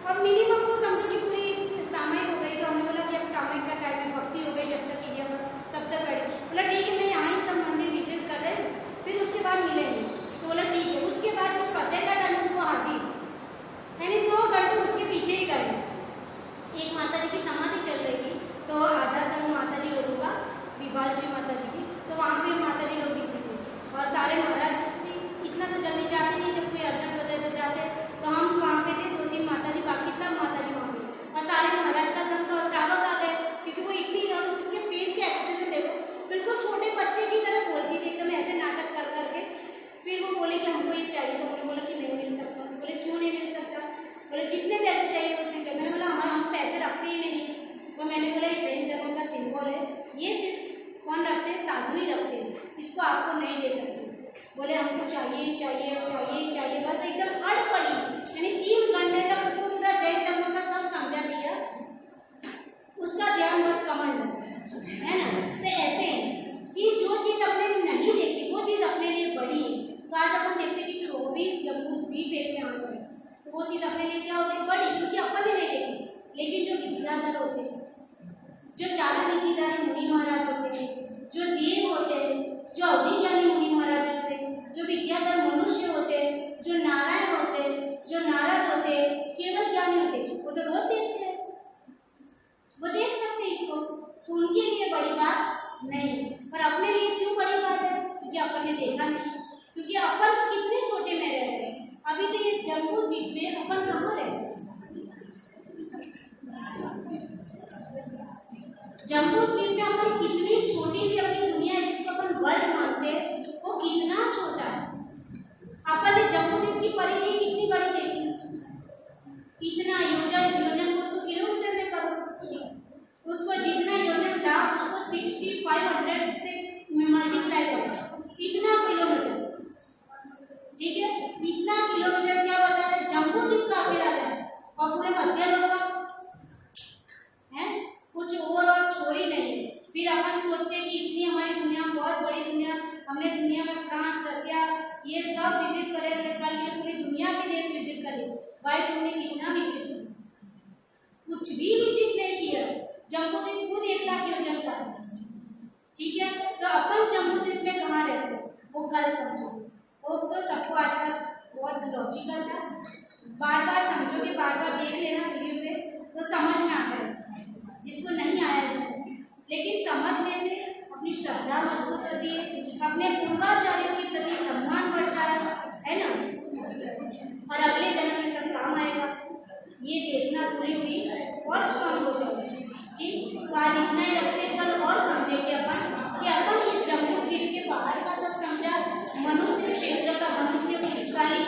अब मिनिमम को समझो कि पूरी सामयिक हो गई, तो हमने बोला कि अब सामयिक का टाइम में भक्ति हो गई, जब तक कीजिए तब तक बैठे। बोला ठीक है, मैं यहाँ ही सब मंदिर विजिट कर रहे हैं, फिर उसके बाद मिलेंगे। तो बोला ठीक है। उसके बाद जो फतेहगढ़ अनूप वो हाजी, यानी 2 घंटे उसके पीछे ही गए। एक माता जी की समाधि चल रही थी, तो आधा संग माता जी लोगों का, विभाल श्री माता जी की, तो वहाँ पे माता जी लोग बिजी थे और सारे महाराज इतना तो जल्दी जाते नहीं, जब कोई अर्जन होता है तो जाते। तो हम वहाँ पे थे 2-3 माता जी, बाकी सब माता जी वहाँ पे, और सारे महाराज का संग और श्रावक आ गए, क्योंकि वो इतनी उसके फेस के एक्सप्रेशन देखो, बिल्कुल छोटे बच्चे की तरह बोलती थी, एकदम ऐसे नाटक कर करके। फिर वो बोले कि हमको ये चाहिए, तो हमने बोला कि नहीं मिल सकता। बोले क्यों नहीं मिल सकता? बोले जितने पैसे चाहिए उतने चाहिए। मैंने बोला हम पैसे रखते ही नहीं। तो मैंने बोला ये जैन धर्म का सिंबल है, ये सिर्फ कौन रखते हैं? साधु ही रखते हैं, इसको आपको नहीं ले सकते। बोले हमको चाहिए चाहिए चाहिए चाहिए, बस एकदम अड़ पड़ी। यानी 3 घंटे तक उसको पूरा जैन धर्म का सब समझा दिया, उसका ध्यान बस कमंडल है ना। तो ऐसे ही कि जो चीज़ अपने नहीं देखी वो चीज़ अपने लिए बड़ी है। तो आज अपन देखते हैं कि 24 जम्बूद्वीप एक में आ जाए, तो वो चीज़ अपने लिए क्या होती है? बड़ी, क्योंकि अपन ने नहीं देखी। लेकिन जो विद्याधर होते हैं, जो चारुनीतिदारी मुनि महाराज होते हैं, जो देव होते हैं, जो अभिज्ञानी मुनि महाराज होते हैं, जो विद्याधर मनुष्य होते हैं, जो नारायण होते हैं, जो नारद होते हैं, केवल ज्ञानी होते हैं, वो तो रोज देखते हैं, वो देख सकते हैं इसको, तो उनके लिए बड़ी बात नहीं। पर अपने लिए क्यों बड़ी बात है? क्योंकि अपन ने देखा नहीं, क्योंकि अपन कितने छोटे में रह रहे हैं। अभी तो ये जम्बूद्वीप में अपन कहाँ रह रहे हैं? जम्बूद्वीप में अपन कितनी छोटी सी अपनी दुनिया है, जिसको अपन वर्ल्ड मानते हैं, वो कितना छोटा है। अपन ने जम्बूद्वीप की परिधि कितनी बड़ी देखी, इतना योजन को उसको किलोमीटर में करो, उसको जितना योजन था उसको 6500 से मल्टीप्लाई करो, इतना किलोमीटर। ठीक है, इतना किलोमीटर क्या होता है? जम्बूद्वीप का अकेला देश, और पूरे मध्य लोग का है कुछ और छोड़ी नहीं। फिर अपन सोचते हैं कि इतनी हमारी दुनिया बहुत बड़ी दुनिया, हमने दुनिया में फ्रांस, रसिया ये सब विजिट करे, कल ये पूरी दुनिया के देश विजिट करे। भाई तुमने कितना विजिट किया? कुछ भी विजिट नहीं किया। जम्बूद्वीप खुद 1 लाख योजन का है। ठीक है, तो अपन जम्बूद्वीप में कहाँ रहते हैं वो कल समझो। तो सबको आज का बहुत लॉजिकल था, बार बार समझोगे, बार बार देख लेना वीडियो पे, तो समझ में आ जाएगा। जिसको नहीं आया समझ, लेकिन समझने से अपनी श्रद्धा मजबूत होती है, अपने पूर्वाचार्यों के प्रति सम्मान बढ़ता है ना, और अगले जन्म में सब काम आएगा। ये देशना सुनी हुई और स्ट्रॉन्ग हो जाएगी। ठीक, तो आज इतना ही रखते, कल और समझेंगे अपन कि अपन इस जम्बूद्वीप के बाहर का सब समझा, मनुष्य क्षेत्र का, मनुष्य की स्थायी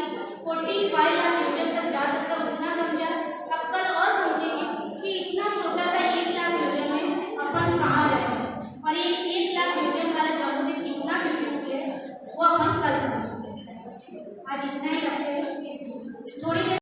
45 लाख योजन तक जा सकता उतना समझा। अब कल और समझेंगे कि इतना छोटा सा 1 लाख योजन में अपन कहाँ रहे, और ये 1 लाख योजन वाला जम्बूद्वीप कितना ब्यूटीफुल है वो अपन कल समझेंगे। आज इतना ही रखते हैं।